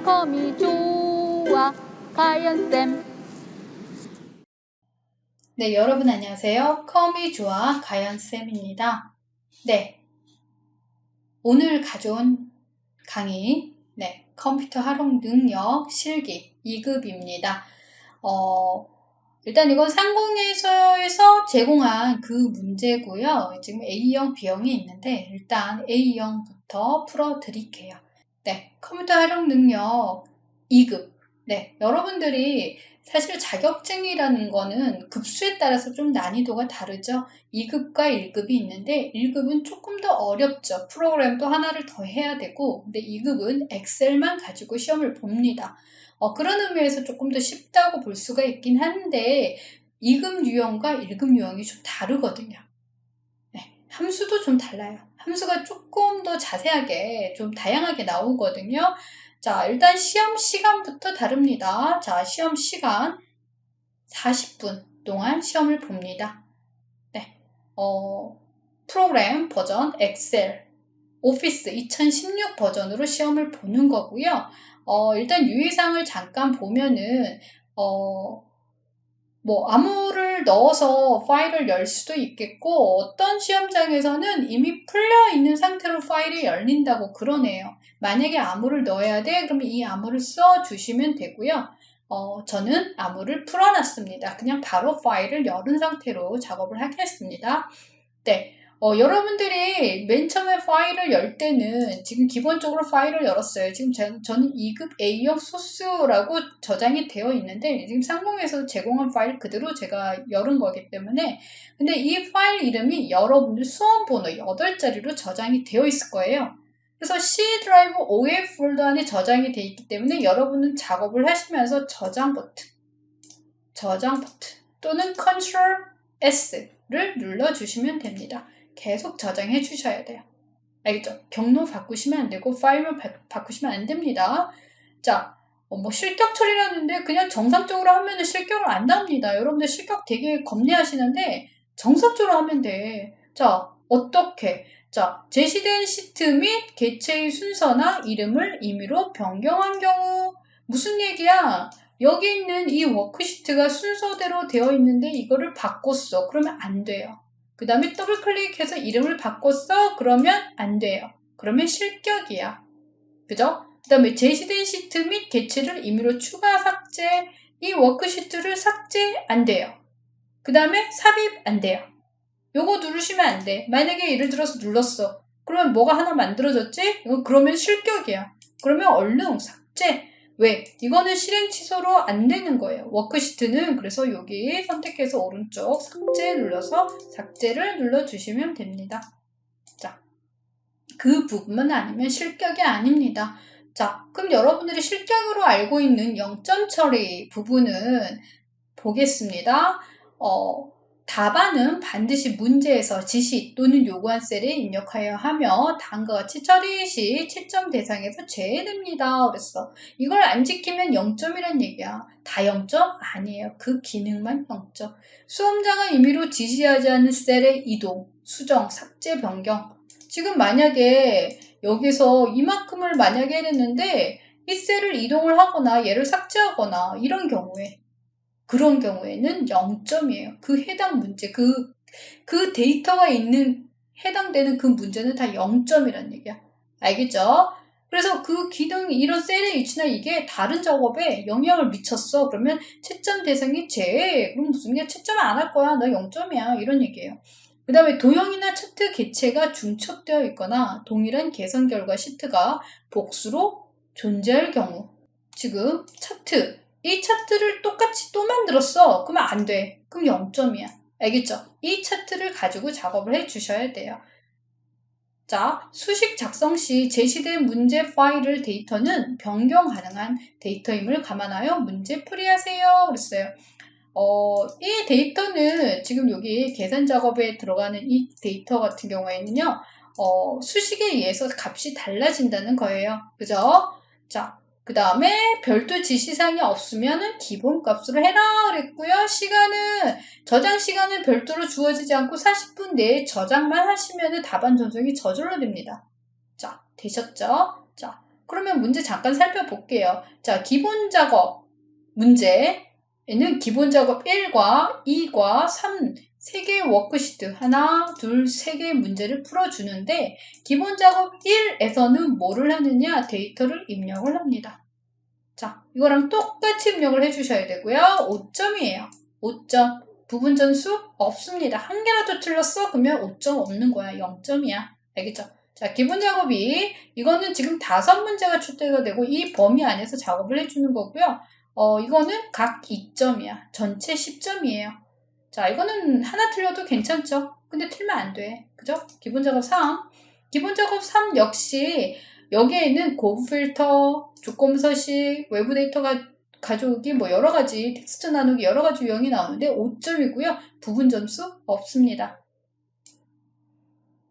컴이 좋아 가연쌤. 네, 여러분 안녕하세요. 컴이 좋아 가연쌤입니다. 네, 오늘 가져온 강의 컴퓨터 활용 능력 실기 2급입니다. 일단 이건 상공회의소에서 제공한 그 문제고요. 지금 A형, B형이 있는데 일단 A형부터 풀어드릴게요. 네, 컴퓨터 활용 능력 2급. 네, 여러분들이 사실 자격증이라는 거는 급수에 따라서 좀 난이도가 다르죠. 2급과 1급이 있는데 1급은 조금 더 어렵죠. 프로그램도 하나를 더 해야 되고, 근데 2급은 엑셀만 가지고 시험을 봅니다. 그런 의미에서 조금 더 쉽다고 볼 수가 있긴 한데 2급 유형과 1급 유형이 좀 다르거든요. 네, 함수도 좀 달라요. 함수가 조금 더 자세하게 좀 다양하게 나오거든요. 자, 일단 시험 시간부터 다릅니다. 자, 시험 시간 40분 동안 시험을 봅니다. 네, 프로그램 버전 엑셀, 오피스 2016 버전으로 시험을 보는 거고요. 일단 유의사항을 잠깐 보면은 암호를 넣어서 파일을 열 수도 있겠고 어떤 시험장에서는 이미 풀려 있는 상태로 파일이 열린다고 그러네요. 만약에 암호를 넣어야 돼? 그러면 이 암호를 써주시면 되고요. 저는 암호를 풀어놨습니다. 그냥 바로 파일을 열은 상태로 작업을 하겠습니다. 네. 여러분들이 맨 처음에 파일을 열 때는 지금 기본적으로 파일을 열었어요. 지금 저는 2급 A형 소스라고 저장이 되어 있는데 지금 상공에서 제공한 파일 그대로 제가 열은 거기 때문에 근데 이 파일 이름이 여러분들 수험 번호 8자리로 저장이 되어 있을 거예요. 그래서 C 드라이브 OF 폴더 안에 저장이 되어 있기 때문에 여러분은 작업을 하시면서 저장 버튼 또는 Ctrl S를 눌러주시면 됩니다. 계속 저장해 주셔야 돼요. 알겠죠? 경로 바꾸시면 안 되고 파일만 바꾸시면 안 됩니다. 자, 실격 처리라는데 그냥 정상적으로 하면 실격을 안 납니다. 여러분들 실격 되게 겁내하시는데 정상적으로 하면 돼. 자, 어떻게? 자, 제시된 시트 및 개체의 순서나 이름을 임의로 변경한 경우 무슨 얘기야? 여기 있는 이 워크시트가 순서대로 되어 있는데 이거를 바꿨어. 그러면 안 돼요. 그 다음에 더블 클릭해서 이름을 바꿨어? 그러면 안 돼요. 그러면 실격이야. 그죠? 그 다음에 제시된 시트 및 개체를 임의로 추가 삭제, 이 워크시트를 삭제 안 돼요. 그 다음에 삽입 안 돼요. 요거 누르시면 안 돼. 만약에 예를 들어서 눌렀어. 그러면 뭐가 하나 만들어졌지? 그러면 실격이야. 그러면 얼른 삭제. 왜? 이거는 실행 취소로 안 되는 거예요. 워크시트는 그래서 여기 선택해서 오른쪽 삭제 눌러서 삭제를 눌러주시면 됩니다. 자, 그 부분만 아니면 실격이 아닙니다. 자, 그럼 여러분들이 실격으로 알고 있는 0점 처리 부분은 보겠습니다. 답안은 반드시 문제에서 지시 또는 요구한 셀에 입력하여 하며 다음과 같이 처리 시 채점 대상에서 제외됩니다. 그랬어. 이걸 안 지키면 0점이란 얘기야. 다 0점? 아니에요. 그 기능만 0점. 수험자가 임의로 지시하지 않은 셀의 이동, 수정, 삭제, 변경. 지금 만약에 여기서 이만큼을 만약에 해냈는데 이 셀을 이동을 하거나 얘를 삭제하거나 이런 경우에 그런 경우에는 0점이에요. 그 해당 문제, 그 데이터가 있는 해당되는 그 문제는 다 0점이란 얘기야. 알겠죠? 그래서 그 기능, 이런 셀의 위치나 이게 다른 작업에 영향을 미쳤어. 그러면 채점 대상이 제외. 그럼 무슨 게 채점 안 할 거야. 너 0점이야. 이런 얘기예요. 그 다음에 도형이나 차트 개체가 중첩되어 있거나 동일한 계산 결과 시트가 복수로 존재할 경우. 지금 차트. 이 차트를 똑같이 또 만들었어. 그러면 안 돼. 그럼 0점이야. 알겠죠? 이 차트를 가지고 작업을 해 주셔야 돼요. 자, 수식 작성 시 제시된 문제 파일을 데이터는 변경 가능한 데이터임을 감안하여 문제 풀이하세요. 그랬어요. 이 데이터는 지금 여기 계산 작업에 들어가는 이 데이터 같은 경우에는요, 수식에 의해서 값이 달라진다는 거예요. 그죠? 자, 그 다음에 별도 지시사항이 없으면 기본값으로 해라 그랬고요. 저장 시간은 별도로 주어지지 않고 40분 내에 저장만 하시면 답안 전송이 저절로 됩니다. 자, 되셨죠? 자, 그러면 문제 잠깐 살펴볼게요. 자, 기본 작업 문제에는 기본 작업 1과 2과 3, 3개의 워크시트, 하나, 둘, 3개의 문제를 풀어주는데, 기본 작업 1에서는 뭐를 하느냐? 데이터를 입력을 합니다. 자, 이거랑 똑같이 입력을 해주셔야 되고요. 5점이에요. 5점. 부분 전수 없습니다. 한 개라도 틀렸어? 그러면 5점 없는 거야. 0점이야. 알겠죠? 자, 기본 작업이, 이거는 지금 5문제가 출제가 되고, 이 범위 안에서 작업을 해주는 거고요. 이거는 각 2점이야. 전체 10점이에요. 자, 이거는 하나 틀려도 괜찮죠? 근데 틀면 안 돼. 그죠? 기본 작업 3. 기본 작업 3 역시, 여기에는 고급 필터, 조건 서식, 외부 데이터 가져오기, 뭐 여러 가지, 텍스트 나누기 여러 가지 유형이 나오는데 5점이고요. 부분 점수 없습니다.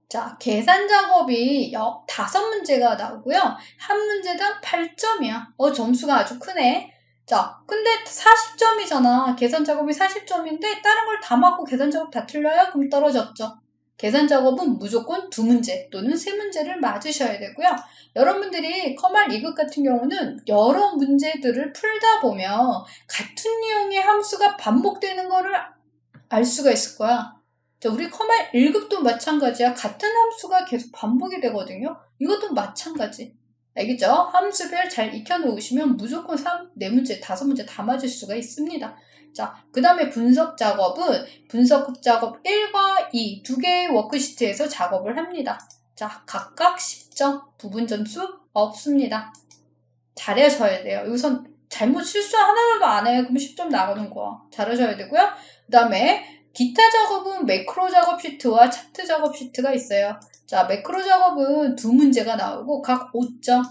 자, 계산 작업이 5문제가 나오고요. 한 문제당 8점이야. 점수가 아주 크네. 자, 근데 40점이잖아. 계산 작업이 40점인데 다른 걸 다 맞고 계산 작업 다 틀려요? 그럼 떨어졌죠. 계산 작업은 무조건 2문제 또는 3문제를 맞으셔야 되고요. 여러분들이 커말 2급 같은 경우는 여러 문제들을 풀다 보면 같은 유형의 함수가 반복되는 거를 알 수가 있을 거야. 자, 우리 커말 1급도 마찬가지야. 같은 함수가 계속 반복이 되거든요. 이것도 마찬가지. 알겠죠? 함수별 잘 익혀놓으시면 무조건 4문제, 5문제 다 맞을 수가 있습니다. 자, 그 다음에 분석 작업은 분석 작업 1과 2 두 개의 워크시트에서 작업을 합니다. 자, 각각 10점, 부분 점수 없습니다. 잘하셔야 돼요. 여기선 잘못 실수 하나라도 안 해요. 그럼 10점 나가는 거야. 잘하셔야 되고요. 그 다음에 기타 작업은 매크로 작업 시트와 차트 작업 시트가 있어요. 자, 매크로 작업은 2문제가 나오고 각 5점.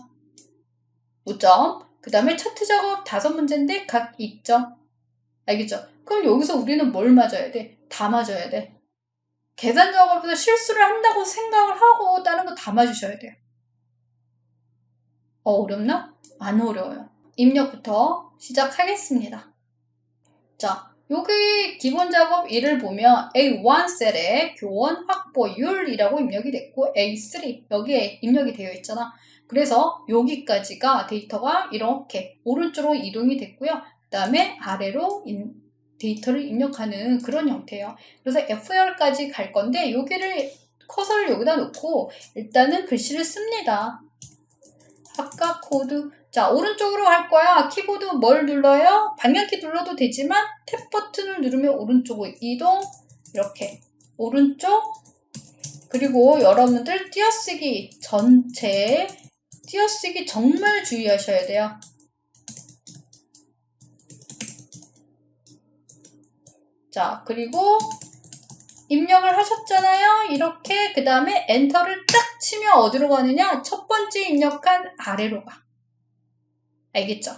5점. 그 다음에 차트 작업 5문제인데 각 2점. 알겠죠? 그럼 여기서 우리는 뭘 맞아야 돼? 다 맞아야 돼. 계산 작업에서 실수를 한다고 생각을 하고 다른 거 다 맞으셔야 돼요. 어렵나? 안 어려워요. 입력부터 시작하겠습니다. 자, 여기 기본 작업 1을 보면 A1 셀에 교원 확보율이라고 입력이 됐고 A3 여기에 입력이 되어 있잖아. 그래서 여기까지가 데이터가 이렇게 오른쪽으로 이동이 됐고요. 그 다음에 아래로 데이터를 입력하는 그런 형태예요. 그래서 F열까지 갈 건데 여기를 커서를 여기다 놓고 일단은 글씨를 씁니다. 아까 코드. 자, 오른쪽으로 할 거야. 키보드 뭘 눌러요? 방향키 눌러도 되지만 탭 버튼을 누르면 오른쪽으로 이동. 이렇게 오른쪽. 그리고 여러분들 띄어쓰기 전체 띄어쓰기 정말 주의하셔야 돼요. 자, 그리고 입력을 하셨잖아요. 이렇게 그 다음에 엔터를 딱 치면 어디로 가느냐? 첫 번째 입력한 아래로 가. 알겠죠?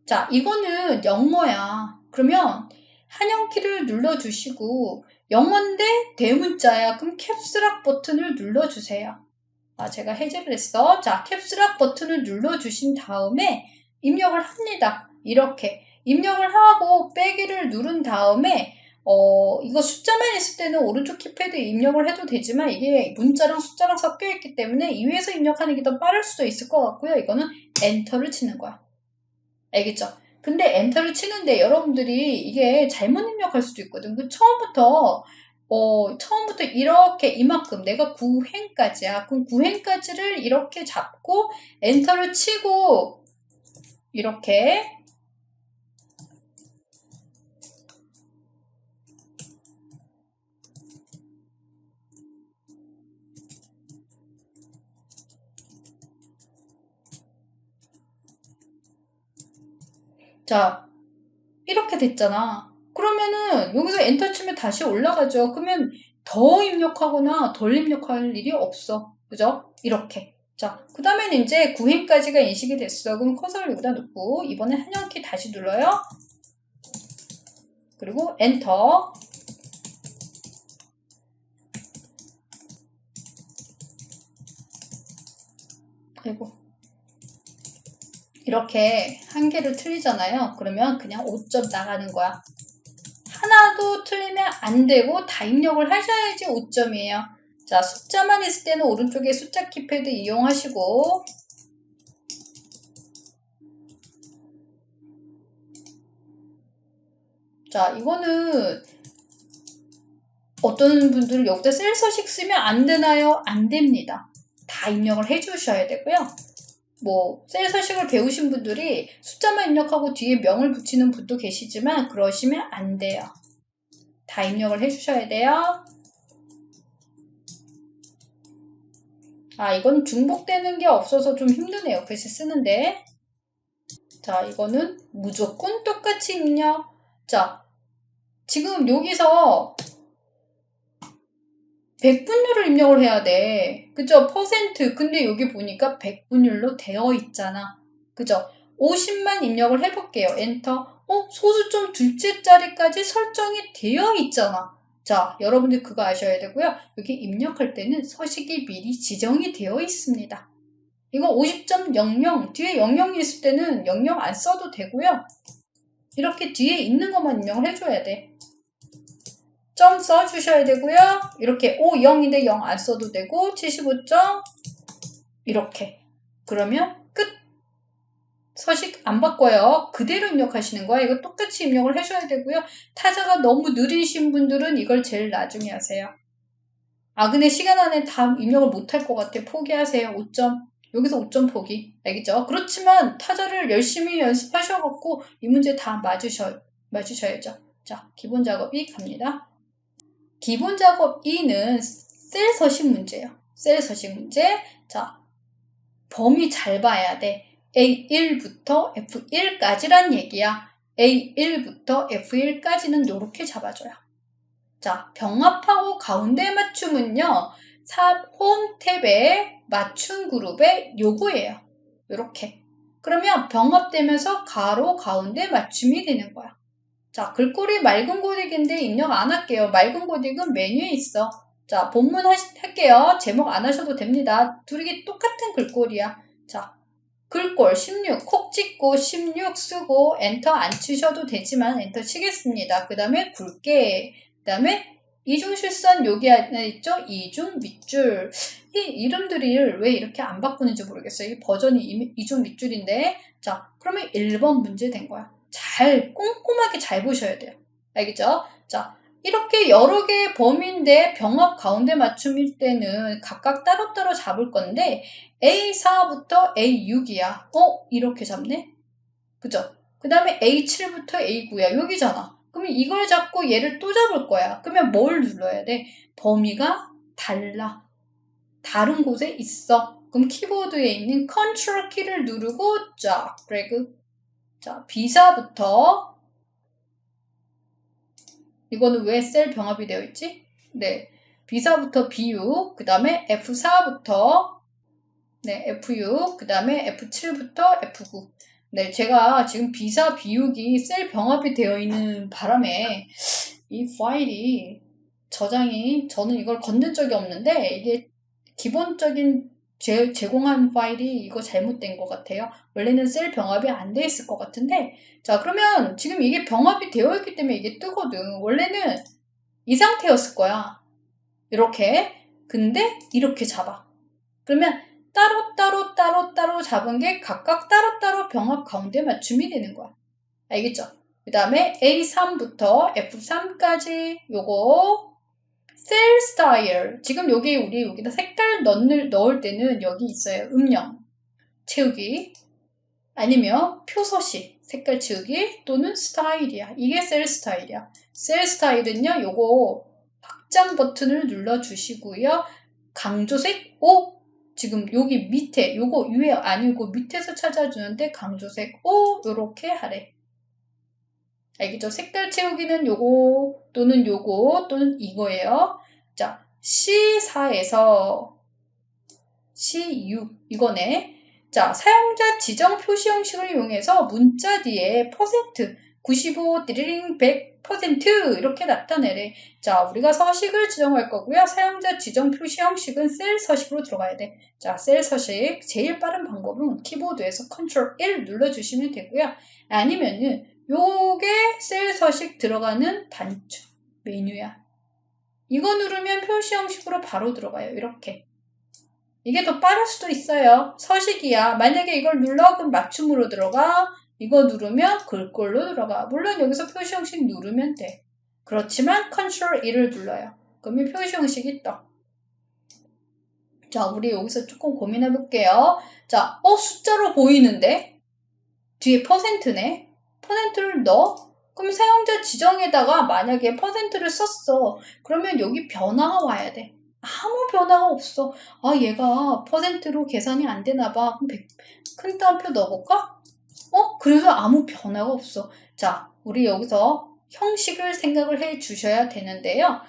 자, 이거는 영어야. 그러면 한영키를 눌러주시고 영어인데 대문자야. 그럼 캡스락 버튼을 눌러주세요. 제가 해제를 했어. 자, 캡스락 버튼을 눌러주신 다음에 입력을 합니다. 이렇게 입력을 하고 빼기를 누른 다음에 이거 숫자만 있을 때는 오른쪽 키패드 입력을 해도 되지만 이게 문자랑 숫자랑 섞여 있기 때문에 이 위에서 입력하는 게 더 빠를 수도 있을 것 같고요. 이거는 엔터를 치는 거야. 알겠죠? 근데 엔터를 치는데 여러분들이 이게 잘못 입력할 수도 있거든. 처음부터 이렇게 이만큼 내가 9행까지야. 그럼 9행까지를 이렇게 잡고 엔터를 치고 이렇게 자, 이렇게 됐잖아. 그러면은 여기서 엔터 치면 다시 올라가죠. 그러면 더 입력하거나 덜 입력할 일이 없어. 그죠? 이렇게. 자, 그 다음에는 이제 9행까지가 인식이 됐어. 그럼 커서를 여기다 놓고 이번에 한영키 다시 눌러요. 그리고 엔터. 그리고 이렇게 한 개를 틀리잖아요. 그러면 그냥 5점 나가는 거야. 하나도 틀리면 안 되고 다 입력을 하셔야지 5점이에요. 자, 숫자만 있을 때는 오른쪽에 숫자 키패드 이용하시고 자, 이거는 어떤 분들은 여기다 셀 서식 쓰면 안 되나요? 안 됩니다. 다 입력을 해주셔야 되고요. 뭐 셀 서식을 배우신 분들이 숫자만 입력하고 뒤에 명을 붙이는 분도 계시지만 그러시면 안 돼요. 다 입력을 해주셔야 돼요. 아, 이건 중복되는 게 없어서 좀 힘드네요. 글씨 쓰는데. 자, 이거는 무조건 똑같이 입력. 자, 지금 여기서 백분율을 입력을 해야 돼. 그죠? 퍼센트. 근데 여기 보니까 백분율로 되어 있잖아. 그죠? 50만 입력을 해볼게요. 엔터. 소수점 둘째 자리까지 설정이 되어 있잖아. 자, 여러분들 그거 아셔야 되고요. 여기 입력할 때는 서식이 미리 지정이 되어 있습니다. 이거 50.00 뒤에 00이 있을 때는 00 안 써도 되고요. 이렇게 뒤에 있는 것만 입력을 해줘야 돼. 점 써주셔야 되고요. 이렇게 5, 0인데 0 안 써도 되고 75점 이렇게. 그러면 끝. 서식 안 바꿔요. 그대로 입력하시는 거야. 이거 똑같이 입력을 해줘야 되고요. 타자가 너무 느리신 분들은 이걸 제일 나중에 하세요. 아, 근데 시간 안에 다 입력을 못할 것 같아. 포기하세요. 5점. 여기서 5점 포기. 알겠죠? 그렇지만 타자를 열심히 연습하셔갖고 이 문제 다 맞으셔야죠. 자, 기본 작업 2 갑니다. 기본 작업 2는 셀 서식 문제예요. 셀 서식 문제. 자, 범위 잘 봐야 돼. A1부터 F1까지란 얘기야. A1부터 F1까지는 이렇게 잡아줘요. 자, 병합하고 가운데 맞춤은요. 홈 탭에 맞춤 그룹의 요거예요. 이렇게. 그러면 병합되면서 가로 가운데 맞춤이 되는 거야. 자, 글꼴이 맑은 고딕인데 입력 안 할게요. 맑은 고딕은 메뉴에 있어. 자, 본문 할게요. 제목 안 하셔도 됩니다. 둘이 똑같은 글꼴이야. 자, 글꼴 16, 콕 찍고 16 쓰고 엔터 안 치셔도 되지만 엔터 치겠습니다. 그 다음에 굵게, 그 다음에 이중실선 여기 안에 있죠? 이중 밑줄. 이 이름들이 왜 이렇게 안 바꾸는지 모르겠어요. 이 버전이 이중 밑줄인데. 자, 그러면 1번 문제 된 거야. 잘 꼼꼼하게 잘 보셔야 돼요. 알겠죠? 자, 이렇게 여러 개의 범위인데 병합 가운데 맞춤일 때는 각각 따로따로 잡을 건데 A4부터 A6이야. 이렇게 잡네? 그죠? 그 다음에 A7부터 A9야. 여기잖아. 그러면 이걸 잡고 얘를 또 잡을 거야. 그러면 뭘 눌러야 돼? 범위가 달라. 다른 곳에 있어. 그럼 키보드에 있는 컨트롤 키를 누르고 쫙 드래그. 자, B4부터 이거는 왜 셀 병합이 되어 있지? 네, B4부터 B6, 그 다음에 F4부터 F6, 그 다음에 F7부터 F9. 네, 제가 지금 B4, B6이 셀 병합이 되어 있는 바람에 이 파일이 저는 이걸 건든 적이 없는데 이게 기본적인 제공한 파일이 이거 잘못된 것 같아요. 원래는 셀 병합이 안 돼 있을 것 같은데 자, 그러면 지금 이게 병합이 되어 있기 때문에 이게 뜨거든. 원래는 이 상태였을 거야. 이렇게. 근데 이렇게 잡아. 그러면 따로 잡은 게 각각 따로따로 병합 가운데 맞춤이 되는 거야. 알겠죠? 그 다음에 A3부터 F3까지 요거 셀 스타일. 지금 우리 여기다 색깔 넣을 때는 여기 있어요. 음영 채우기 아니면 표서식 색깔 채우기 또는 스타일이야. 이게 셀 스타일이야. 셀 스타일은요. 요거 확장 버튼을 눌러주시고요. 강조색 5 지금 여기 밑에 요거 위에 아니고 밑에서 찾아주는데 강조색 5 요렇게 하래. 알겠죠? 색깔 채우기는 요거 또는 이거예요. 자, C4에서 C6 이거네. 자, 사용자 지정 표시 형식을 이용해서 문자 뒤에 퍼센트 95, 드리링 100% 이렇게 나타내래. 자, 우리가 서식을 지정할 거고요. 사용자 지정 표시 형식은 셀 서식으로 들어가야 돼. 자, 셀 서식 제일 빠른 방법은 키보드에서 컨트롤 1 눌러주시면 되고요. 아니면은 요게 셀 서식 들어가는 단추 메뉴야. 이거 누르면 표시 형식으로 바로 들어가요. 이렇게. 이게 더 빠를 수도 있어요. 서식이야. 만약에 이걸 눌러 그럼 맞춤으로 들어가. 이거 누르면 글꼴로 들어가. 물론 여기서 표시 형식 누르면 돼. 그렇지만 Ctrl 1을 눌러요. 그러면 표시 형식이 떠. 자, 우리 여기서 조금 고민해 볼게요. 자, 숫자로 보이는데? 뒤에 %네. %를 넣어? 그럼 사용자 지정에다가 만약에 %를 썼어. 그러면 여기 변화가 와야 돼. 아무 변화가 없어. 아, 얘가 %로 계산이 안 되나 봐. 그럼 큰 따옴표 넣어볼까? 그래도 아무 변화가 없어. 자, 우리 여기서 형식을 생각을 해 주셔야 되는데요.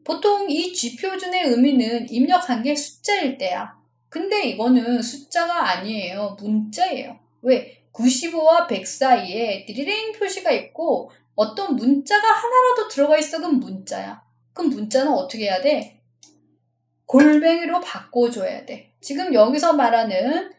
보통 이 G표준의 의미는 입력한 게 숫자일 때야. 근데 이거는 숫자가 아니에요. 문자예요. 왜? 95와 100 사이에 드리링 표시가 있고 어떤 문자가 하나라도 들어가 있어. 그럼 문자야. 그럼 문자는 어떻게 해야 돼? 골뱅이로 바꿔줘야 돼. 지금 여기서 말하는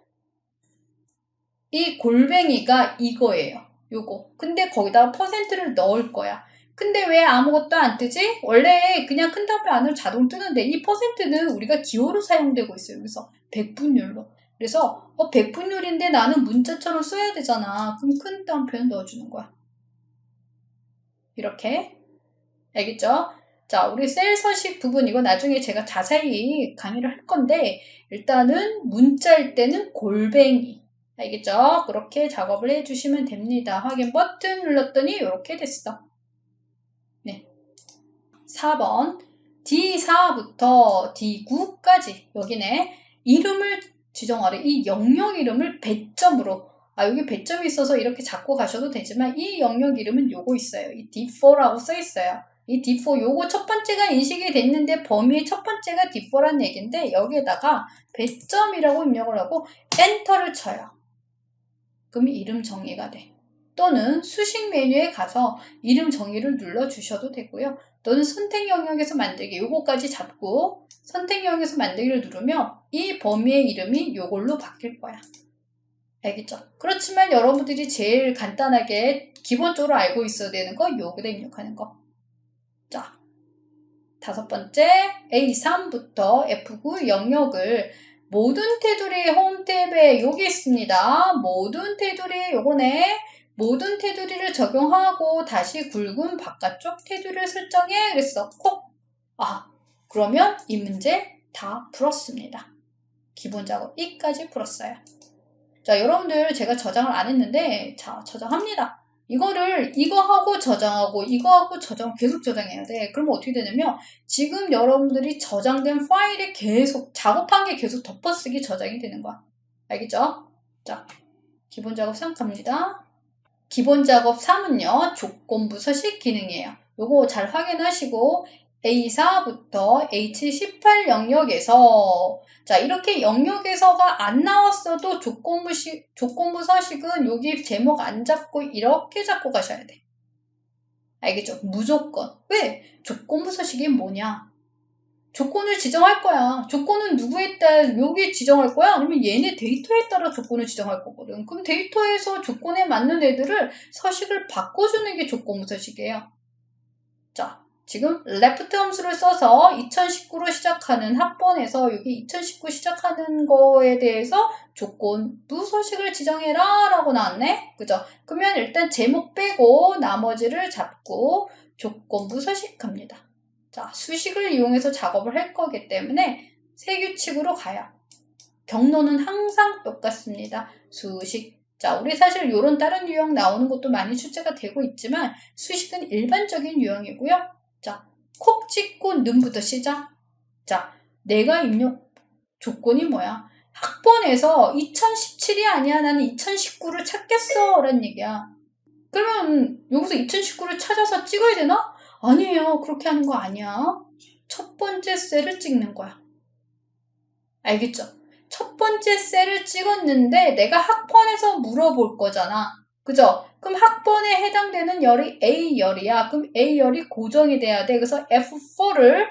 이 골뱅이가 이거예요. 요거. 근데 거기다가 %를 넣을 거야. 근데 왜 아무것도 안 뜨지? 원래 그냥 큰 따옴표 안으로 자동 뜨는데 이 %는 우리가 기호로 사용되고 있어요. 여기서 100분율로. 그래서 100분율인데 나는 문자처럼 써야 되잖아. 그럼 큰 따옴표는 넣어주는 거야. 이렇게. 알겠죠? 자, 우리 셀 서식 부분 이거 나중에 제가 자세히 강의를 할 건데 일단은 문자일 때는 골뱅이. 알겠죠? 그렇게 작업을 해주시면 됩니다. 확인 버튼 눌렀더니 이렇게 됐어. 네. 4번 D4부터 D9까지 여기네. 이름을 지정하래. 이 영역 이름을 배점으로 여기 배점이 있어서 이렇게 잡고 가셔도 되지만 이 영역 이름은 요거 있어요. 이 D4라고 써 있어요. 이 D4 요거 첫 번째가 인식이 됐는데 범위의 첫 번째가 D4라는 얘기인데 여기에다가 배점이라고 입력을 하고 엔터를 쳐요. 그럼 이름 정의가 돼. 또는 수식 메뉴에 가서 이름 정의를 눌러주셔도 되고요. 또는 선택 영역에서 만들기 요거까지 잡고 선택 영역에서 만들기를 누르면 이 범위의 이름이 요걸로 바뀔 거야. 알겠죠? 그렇지만 여러분들이 제일 간단하게 기본적으로 알고 있어야 되는 거 요거다 입력하는 거. 자, 5번째 A3부터 F9 영역을 모든 테두리 홈 탭에 여기 있습니다. 모든 테두리 요거네. 모든 테두리를 적용하고 다시 굵은 바깥쪽 테두리를 설정해. 그랬어. 콕. 그러면 이 문제 다 풀었습니다. 기본 작업 2까지 풀었어요. 자, 여러분들 제가 저장을 안 했는데 자, 저장합니다. 이거를 이거하고 저장하고 이거하고 계속 저장해야 돼. 그러면 어떻게 되냐면 지금 여러분들이 저장된 파일이 계속 작업한 게 계속 덮어쓰기 저장이 되는 거야. 알겠죠? 자, 기본 작업 3 갑니다. 기본 작업 3은요. 조건부 서식 기능이에요. 요거 잘 확인하시고 A4부터 H18 영역에서 자, 이렇게 영역에서가 안 나왔어도 조건부 서식은 여기 제목 안 잡고 이렇게 잡고 가셔야 돼. 알겠죠? 무조건. 왜? 조건부 서식이 뭐냐? 조건을 지정할 거야. 조건은 누구에 따라 여기 지정할 거야? 아니면 얘네 데이터에 따라 조건을 지정할 거거든. 그럼 데이터에서 조건에 맞는 애들을 서식을 바꿔주는 게 조건부 서식이에요. 자, 지금 left 함수를 써서 2019로 시작하는 학번에서 여기 2019 시작하는 거에 대해서 조건부 서식을 지정해라 라고 나왔네. 그죠? 그러면 일단 제목 빼고 나머지를 잡고 조건부 서식합니다. 자, 수식을 이용해서 작업을 할 거기 때문에 새 규칙으로 가요. 경로는 항상 똑같습니다. 수식. 자, 우리 사실 이런 다른 유형 나오는 것도 많이 출제가 되고 있지만 수식은 일반적인 유형이고요. 자, 콕 찍고 는부터 시작. 자, 내가 입력 조건이 뭐야? 학번에서 2017이 아니야. 나는 2019를 찾겠어. 라는 얘기야. 그러면 여기서 2019를 찾아서 찍어야 되나? 아니에요. 그렇게 하는 거 아니야. 첫 번째 셀을 찍는 거야. 알겠죠? 첫 번째 셀을 찍었는데 내가 학번에서 물어볼 거잖아. 그죠? 그럼 학번에 해당되는 열이 A열이야. 그럼 A열이 고정이 돼야 돼. 그래서 F4를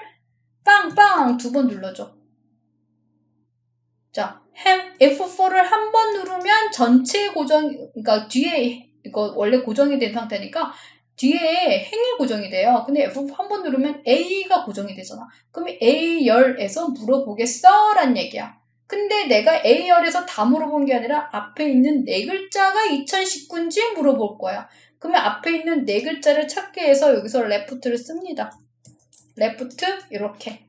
빵빵 2번 눌러줘. 자, F4를 한 번 누르면 전체 고정, 그러니까 뒤에 이거 원래 고정이 된 상태니까 뒤에 행이 고정이 돼요. 근데 F4 한 번 누르면 A가 고정이 되잖아. 그럼 A열에서 물어보겠어? 라는 얘기야. 근데 내가 A열에서 다 물어본 게 아니라 앞에 있는 네 글자가 2019인지 물어볼 거야. 그러면 앞에 있는 네 글자를 찾기 위해서 여기서 left를 씁니다. left 이렇게.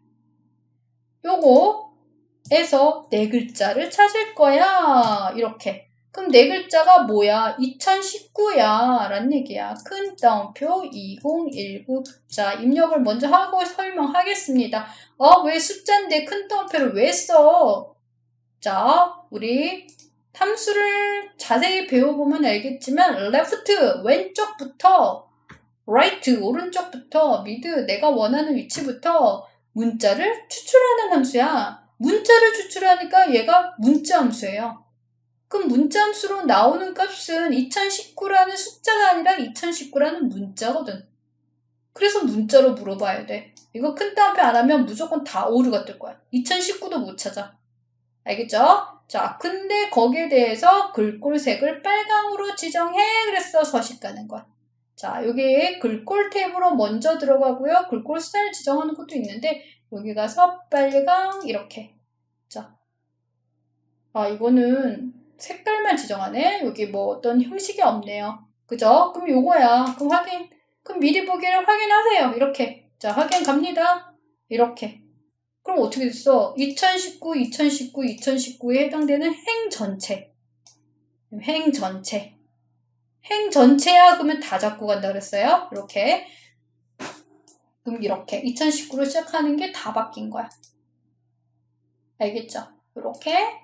요거에서 네 글자를 찾을 거야. 이렇게. 그럼 네 글자가 뭐야? 2019야 라는 얘기야. 큰 따옴표 2019. 자, 입력을 먼저 하고 설명하겠습니다. 왜 숫자인데 큰 따옴표를 왜 써? 자, 우리 함수를 자세히 배워보면 알겠지만 left 왼쪽부터 right 오른쪽부터 mid 내가 원하는 위치부터 문자를 추출하는 함수야. 문자를 추출하니까 얘가 문자 함수예요. 그럼 문자 함수로 나오는 값은 2019라는 숫자가 아니라 2019라는 문자거든. 그래서 문자로 물어봐야 돼. 이거 큰 따옴표 안 하면 무조건 다 오류가 뜰 거야. 2019도 못 찾아. 알겠죠? 자, 근데 거기에 대해서 글꼴색을 빨강으로 지정해 그랬어. 서식 가는 거야. 자, 여기 글꼴 탭으로 먼저 들어가고요. 글꼴 스타일 지정하는 것도 있는데 여기 가서 빨강 이렇게. 자, 이거는 색깔만 지정하네. 여기 뭐 어떤 형식이 없네요. 그죠? 그럼 요거야. 그럼 그럼 미리 보기를 확인하세요. 이렇게. 자, 확인 갑니다. 이렇게. 그럼 어떻게 됐어? 2019, 2019, 2019에 해당되는 행 전체. 행 전체. 행 전체야 그러면 다 잡고 간다 그랬어요. 이렇게. 그럼 이렇게 2019로 시작하는 게 다 바뀐 거야. 알겠죠? 이렇게.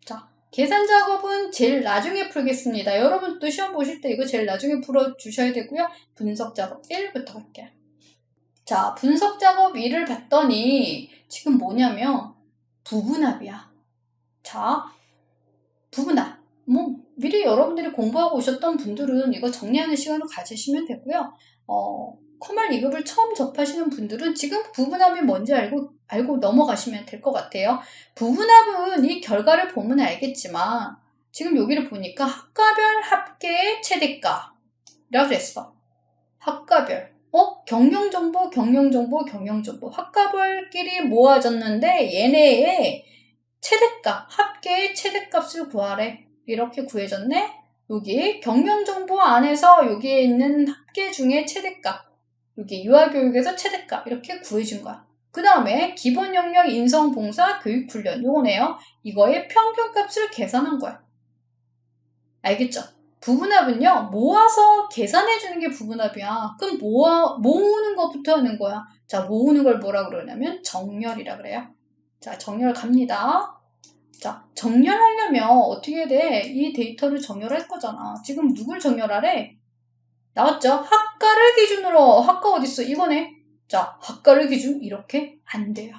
자, 계산 작업은 제일 나중에 풀겠습니다. 여러분도 시험 보실 때 이거 제일 나중에 풀어주셔야 되고요. 분석 작업 1부터 갈게요. 자, 분석 작업 1을 봤더니 지금 뭐냐면 부분합이야. 자, 부분합. 미리 여러분들이 공부하고 오셨던 분들은 이거 정리하는 시간을 가지시면 되고요. 컴활 2급을 처음 접하시는 분들은 지금 부분합이 뭔지 알고 넘어가시면 될 것 같아요. 부분합은 이 결과를 보면 알겠지만 지금 여기를 보니까 학과별 합계의 최대가라고 했어. 학과별. 경영정보, 경영정보, 경영정보. 학과별끼리 모아졌는데 얘네의 최대값, 합계의 최대값을 구하래. 이렇게 구해졌네. 여기 경영정보 안에서 여기에 있는 합계 중에 최대값. 여기 유아교육에서 최대값. 이렇게 구해준 거야. 그 다음에 기본 영역 인성 봉사 교육 훈련. 요거네요. 이거의 평균값을 계산한 거야. 알겠죠? 부분합은요, 모아서 계산해주는 게 부분합이야. 그럼 모으는 것부터 하는 거야. 자, 모으는 걸 뭐라 그러냐면 정렬이라 그래요. 자, 정렬 갑니다. 자, 정렬하려면 어떻게 돼? 이 데이터를 정렬할 거잖아. 지금 누굴 정렬하래? 나왔죠? 학과를 기준으로, 학과 어딨어? 이거네. 자, 학과를 기준 이렇게 안 돼요.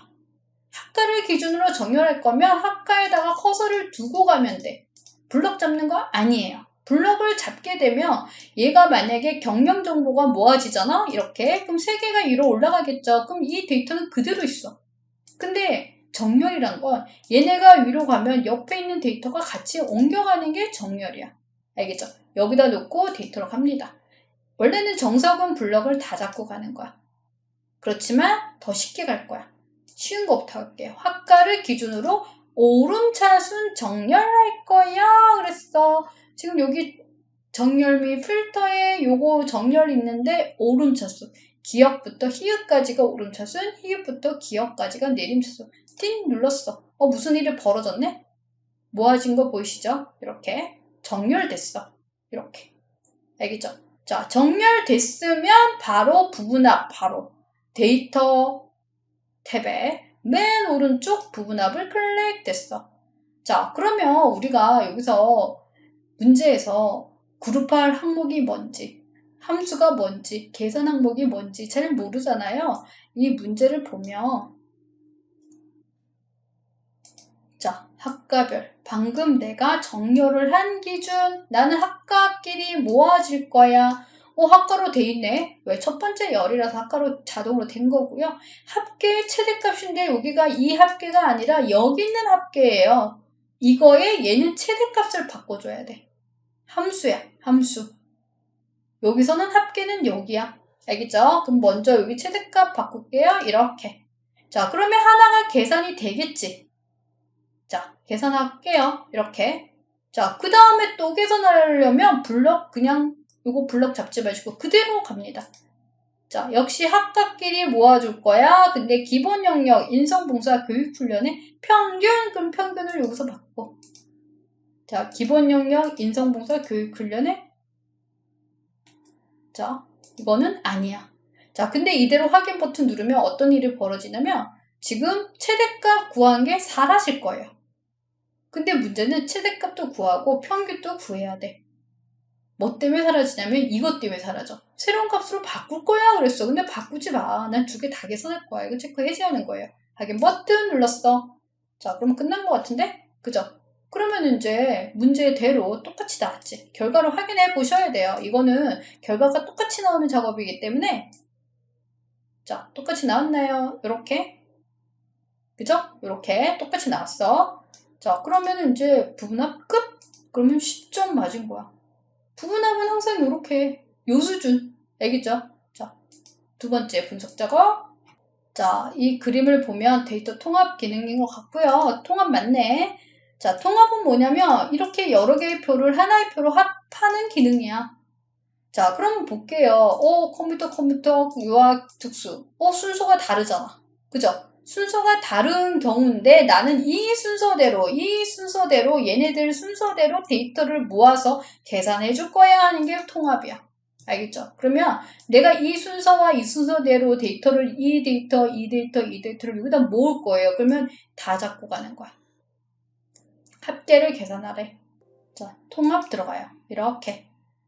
학과를 기준으로 정렬할 거면 학과에다가 커서를 두고 가면 돼. 블럭 잡는 거 아니에요. 블럭을 잡게 되면 얘가 만약에 경영 정보가 모아지잖아? 이렇게. 그럼 3개가 위로 올라가겠죠? 그럼 이 데이터는 그대로 있어. 근데 정렬이란 건 얘네가 위로 가면 옆에 있는 데이터가 같이 옮겨가는 게 정렬이야. 알겠죠? 여기다 놓고 데이터로 갑니다. 원래는 정석은 블럭을 다 잡고 가는 거야. 그렇지만 더 쉽게 갈 거야. 쉬운 거부터 할게요. 학과를 기준으로 오름차순 정렬할 거야. 그랬어. 지금 여기 정렬 및 필터에 요거 정렬 있는데 오름차순. 기역부터 히읗까지가 오름차순, 히읗부터 기역까지가 내림차순. 띵 눌렀어. 무슨 일이 벌어졌네? 모아진 거 보이시죠? 이렇게 정렬됐어. 이렇게. 알겠죠? 자, 정렬됐으면 바로 부분합, 바로 데이터 탭에 맨 오른쪽 부분합을 클릭됐어. 자, 그러면 우리가 여기서 문제에서 그룹할 항목이 뭔지, 함수가 뭔지, 계산 항목이 뭔지 잘 모르잖아요. 이 문제를 보면 자, 학과별. 방금 내가 정렬을 한 기준, 나는 학과끼리 모아질 거야. 학과로 돼 있네. 왜? 첫 번째 열이라서 학과로 자동으로 된 거고요. 합계의 최대값인데 여기가 이 합계가 아니라 여기 있는 합계예요. 이거에 얘는 최대값을 바꿔줘야 돼. 함수야, 함수. 여기서는 합계는 여기야. 알겠죠? 그럼 먼저 여기 최대값 바꿀게요. 이렇게. 자, 그러면 하나가 계산이 되겠지. 자, 계산할게요. 이렇게. 자, 그 다음에 또 계산하려면 블럭 그냥 요거 블럭 잡지 마시고 그대로 갑니다. 자, 역시 학과끼리 모아줄 거야. 근데 기본 영역, 인성봉사, 교육훈련의 평균, 그럼 평균을 여기서 받고. 자, 기본 영역, 인성봉사, 교육훈련의 자, 이거는 아니야. 자, 근데 이대로 확인 버튼 누르면 어떤 일이 벌어지냐면 지금 최대값 구한 게 사라질 거예요. 근데 문제는 최대값도 구하고 평균도 구해야 돼. 뭐 때문에 사라지냐면 이것 때문에 사라져. 새로운 값으로 바꿀 거야 그랬어. 근데 바꾸지 마. 난 두 개 다 계산할 거야. 이거 체크 해제하는 거예요. 확인 버튼 눌렀어. 자, 그럼 끝난 것 같은데? 그죠? 그러면 이제 문제대로 똑같이 나왔지. 결과를 확인해 보셔야 돼요. 이거는 결과가 똑같이 나오는 작업이기 때문에 자, 똑같이 나왔나요? 이렇게. 그죠? 이렇게 똑같이 나왔어. 자, 그러면 이제 부분합 끝? 그러면 10점 맞은 거야. 부분합은 항상 이렇게 요 수준. 알겠죠? 자, 두 번째 분석 작업. 자, 이 그림을 보면 데이터 통합 기능인 것 같고요. 통합 맞네. 자, 통합은 뭐냐면 이렇게 여러 개의 표를 하나의 표로 합하는 기능이야. 자, 그럼 볼게요. 컴퓨터, 유학, 특수. 순서가 다르잖아. 그죠? 순서가 다른 경우인데 나는 이 순서대로 얘네들 순서대로 데이터를 모아서 계산해 줄 거야 하는 게 통합이야. 알겠죠? 그러면 내가 이 순서와 이 순서대로 데이터를 이 데이터를 여기다 모을 거예요. 그러면 다 잡고 가는 거야. 합계를 계산하래. 자, 통합 들어가요. 이렇게.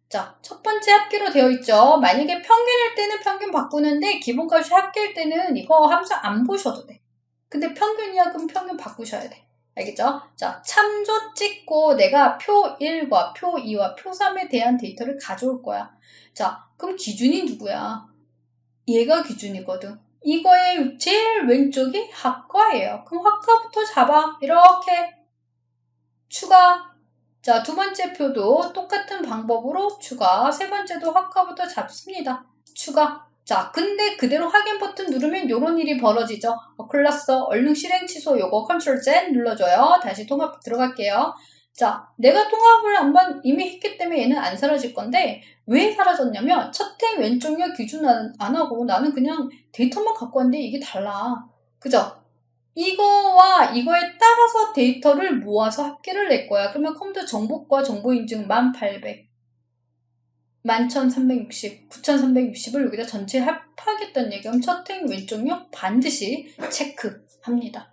자, 첫 번째 합계로 되어 있죠. 만약에 평균일 때는 평균 바꾸는데 기본값이 합계일 때는 이거 함수 안 보셔도 돼. 근데 평균이야 그럼 평균 바꾸셔야 돼. 알겠죠? 자, 참조 찍고 내가 표 1과 표 2와 표 3에 대한 데이터를 가져올 거야. 자, 그럼 기준이 누구야? 얘가 기준이거든. 이거의 제일 왼쪽이 학과예요. 그럼 학과부터 잡아. 이렇게 추가. 자, 두 번째 표도 똑같은 방법으로 추가. 세 번째도 학과부터 잡습니다. 추가. 자, 근데 그대로 확인 버튼 누르면 요런 일이 벌어지죠. 큰일 났어. 얼른 실행 취소 요거 컨트롤 Z 눌러줘요. 다시 통합 들어갈게요. 자, 내가 통합을 한번 이미 했기 때문에 얘는 안 사라질 건데 왜 사라졌냐면 첫행 왼쪽역 기준 안 하고 나는 그냥 데이터만 갖고 왔는데 이게 달라. 그죠? 이거와 이거에 따라서 데이터를 모아서 합계를 낼 거야. 그러면 컴퓨터 정보과 정보인증 1800, 11360, 9360을 여기다 전체 합하겠다는 얘기. 그럼 첫행 왼쪽역 반드시 체크합니다.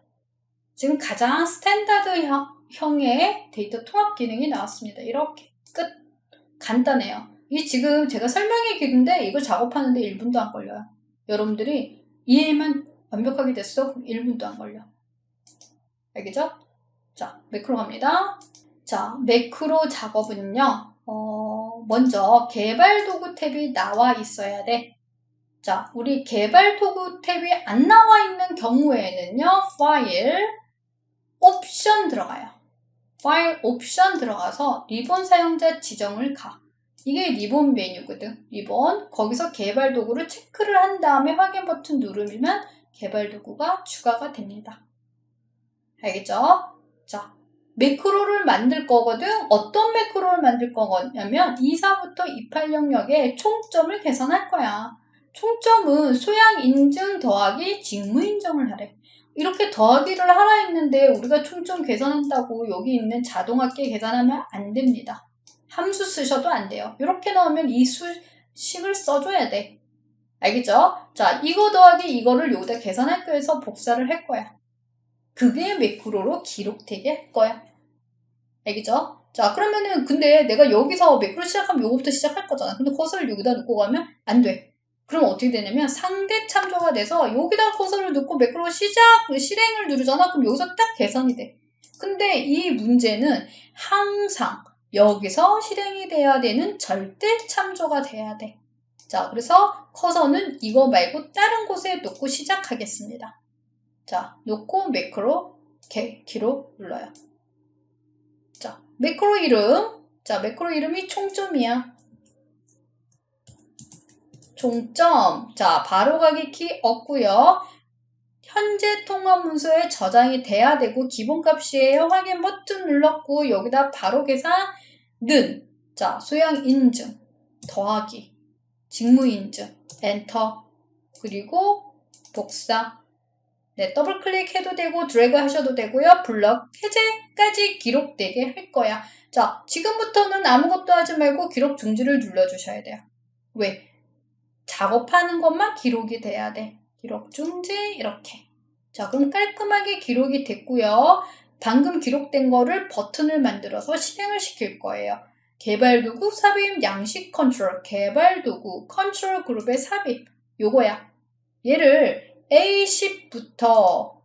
지금 가장 스탠다드형의 데이터 통합 기능이 나왔습니다. 이렇게 끝. 간단해요. 이 지금 제가 설명해 기는데 이거 작업하는데 1분도 안 걸려요. 여러분들이 이해만 완벽하게 됐어? 그럼 1분도 안 걸려. 알겠죠? 자, 매크로 갑니다. 자, 매크로 작업은요. 먼저 개발 도구 탭이 나와 있어야 돼. 자, 우리 개발 도구 탭이 안 나와 있는 경우에는요. 파일, 옵션 들어가요. 파일 옵션 들어가서 리본 사용자 지정을 가. 이게 리본 메뉴거든. 리본. 거기서 개발 도구를 체크를 한 다음에 확인 버튼 누르면 개발 도구가 추가가 됩니다. 알겠죠? 자, 매크로를 만들 거거든. 어떤 매크로를 만들 거냐면 24부터 28 영역에 총점을 계산할 거야. 총점은 소양 인증 더하기 직무 인정을 하래. 이렇게 더하기를 하라 했는데 우리가 총점 계산한다고 여기 있는 자동합계 계산하면 안 됩니다. 함수 쓰셔도 안 돼요. 이렇게 나오면 이 수식을 써줘야 돼. 알겠죠? 자, 이거 더하기 이거를 여기다 계산할 거에서 복사를 할 거야. 그게 매크로로 기록되게 할 거야. 알겠죠? 자, 그러면은 근데 내가 여기서 매크로 시작하면 요거부터 시작할 거잖아. 근데 커서를 여기다 놓고 가면 안 돼. 그럼 어떻게 되냐면 상대 참조가 돼서 여기다 커서를 놓고 매크로 실행을 누르잖아. 그럼 여기서 딱 계산이 돼. 근데 이 문제는 항상 여기서 실행이 돼야 되는 절대 참조가 돼야 돼. 자, 그래서 커서는 이거 말고 다른 곳에 놓고 시작하겠습니다. 자, 놓고 매크로 기록 눌러요. 자, 매크로 이름. 자, 매크로 이름이 총점이야. 총점. 자, 바로가기 키 없고요. 현재 통화 문서에 저장이 돼야 되고 기본값이에요. 확인 버튼 눌렀고 여기다 바로 계산은 자 소양 인증 더하기 직무 인증 엔터 그리고 복사 네, 더블 클릭해도 되고 드래그 하셔도 되고요. 블럭 해제까지 기록되게 할 거야. 자, 지금부터는 아무것도 하지 말고 기록 중지를 눌러주셔야 돼요. 왜? 작업하는 것만 기록이 돼야 돼. 기록 중지 이렇게. 자, 그럼 깔끔하게 기록이 됐고요. 방금 기록된 거를 버튼을 만들어서 실행을 시킬 거예요. 개발도구 삽입 양식 컨트롤 개발도구 컨트롤 그룹의 삽입 요거야. 얘를 A10부터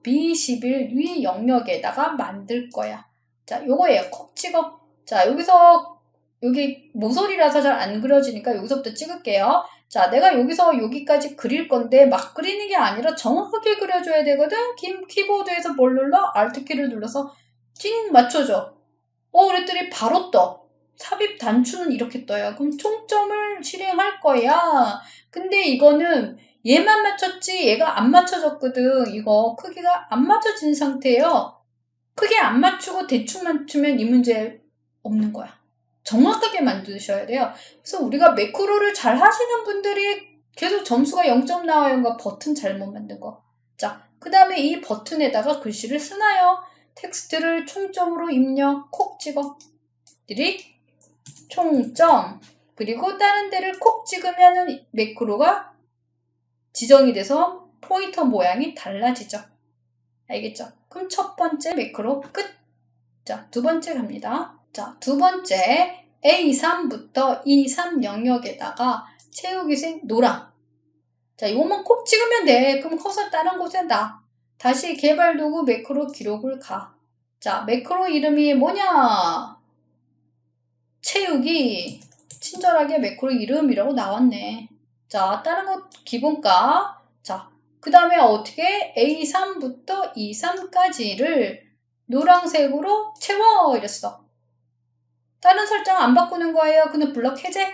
B11 위 영역에다가 만들 거야. 자, 요거예요. 콕 찍어. 자, 여기서 여기 모서리라서 잘 안 그려지니까 여기서부터 찍을게요. 자, 내가 여기서 여기까지 그릴 건데 막 그리는 게 아니라 정확하게 그려줘야 되거든. 키보드에서 뭘 눌러? Alt키를 눌러서 찡 맞춰줘. 그랬더니 바로 떠. 삽입 단추는 이렇게 떠요. 그럼 총점을 실행할 거야. 근데 이거는 얘만 맞췄지 얘가 안 맞춰졌거든. 이거 크기가 안 맞춰진 상태예요. 크게 안 맞추고 대충 맞추면 이 문제 없는 거야. 정확하게 만드셔야 돼요. 그래서 우리가 매크로를 잘 하시는 분들이 계속 점수가 0점 나와요. 그러니까 버튼 잘못 만든 거. 자, 그 다음에 이 버튼에다가 글씨를 쓰나요? 텍스트를 총점으로 입력, 콕 찍어. 드릭, 총점, 그리고 다른 데를 콕 찍으면 매크로가 지정이 돼서 포인터 모양이 달라지죠. 알겠죠? 그럼 첫 번째 매크로 끝. 자, 두 번째 갑니다. 자, 두 번째 A3부터 E3 영역에다가 채우기색 노랑. 자, 이것만 콕 찍으면 돼. 그럼 커서 다른 곳에 놔. 다시 개발도구 매크로 기록을 가. 자, 매크로 이름이 뭐냐? 채우기. 친절하게 매크로 이름이라고 나왔네. 자, 다른 것 기본값. 자, 그 다음에 어떻게 A3부터 E3까지를 노란색으로 채워 이랬어. 다른 설정 안 바꾸는 거예요. 그냥 블럭 해제.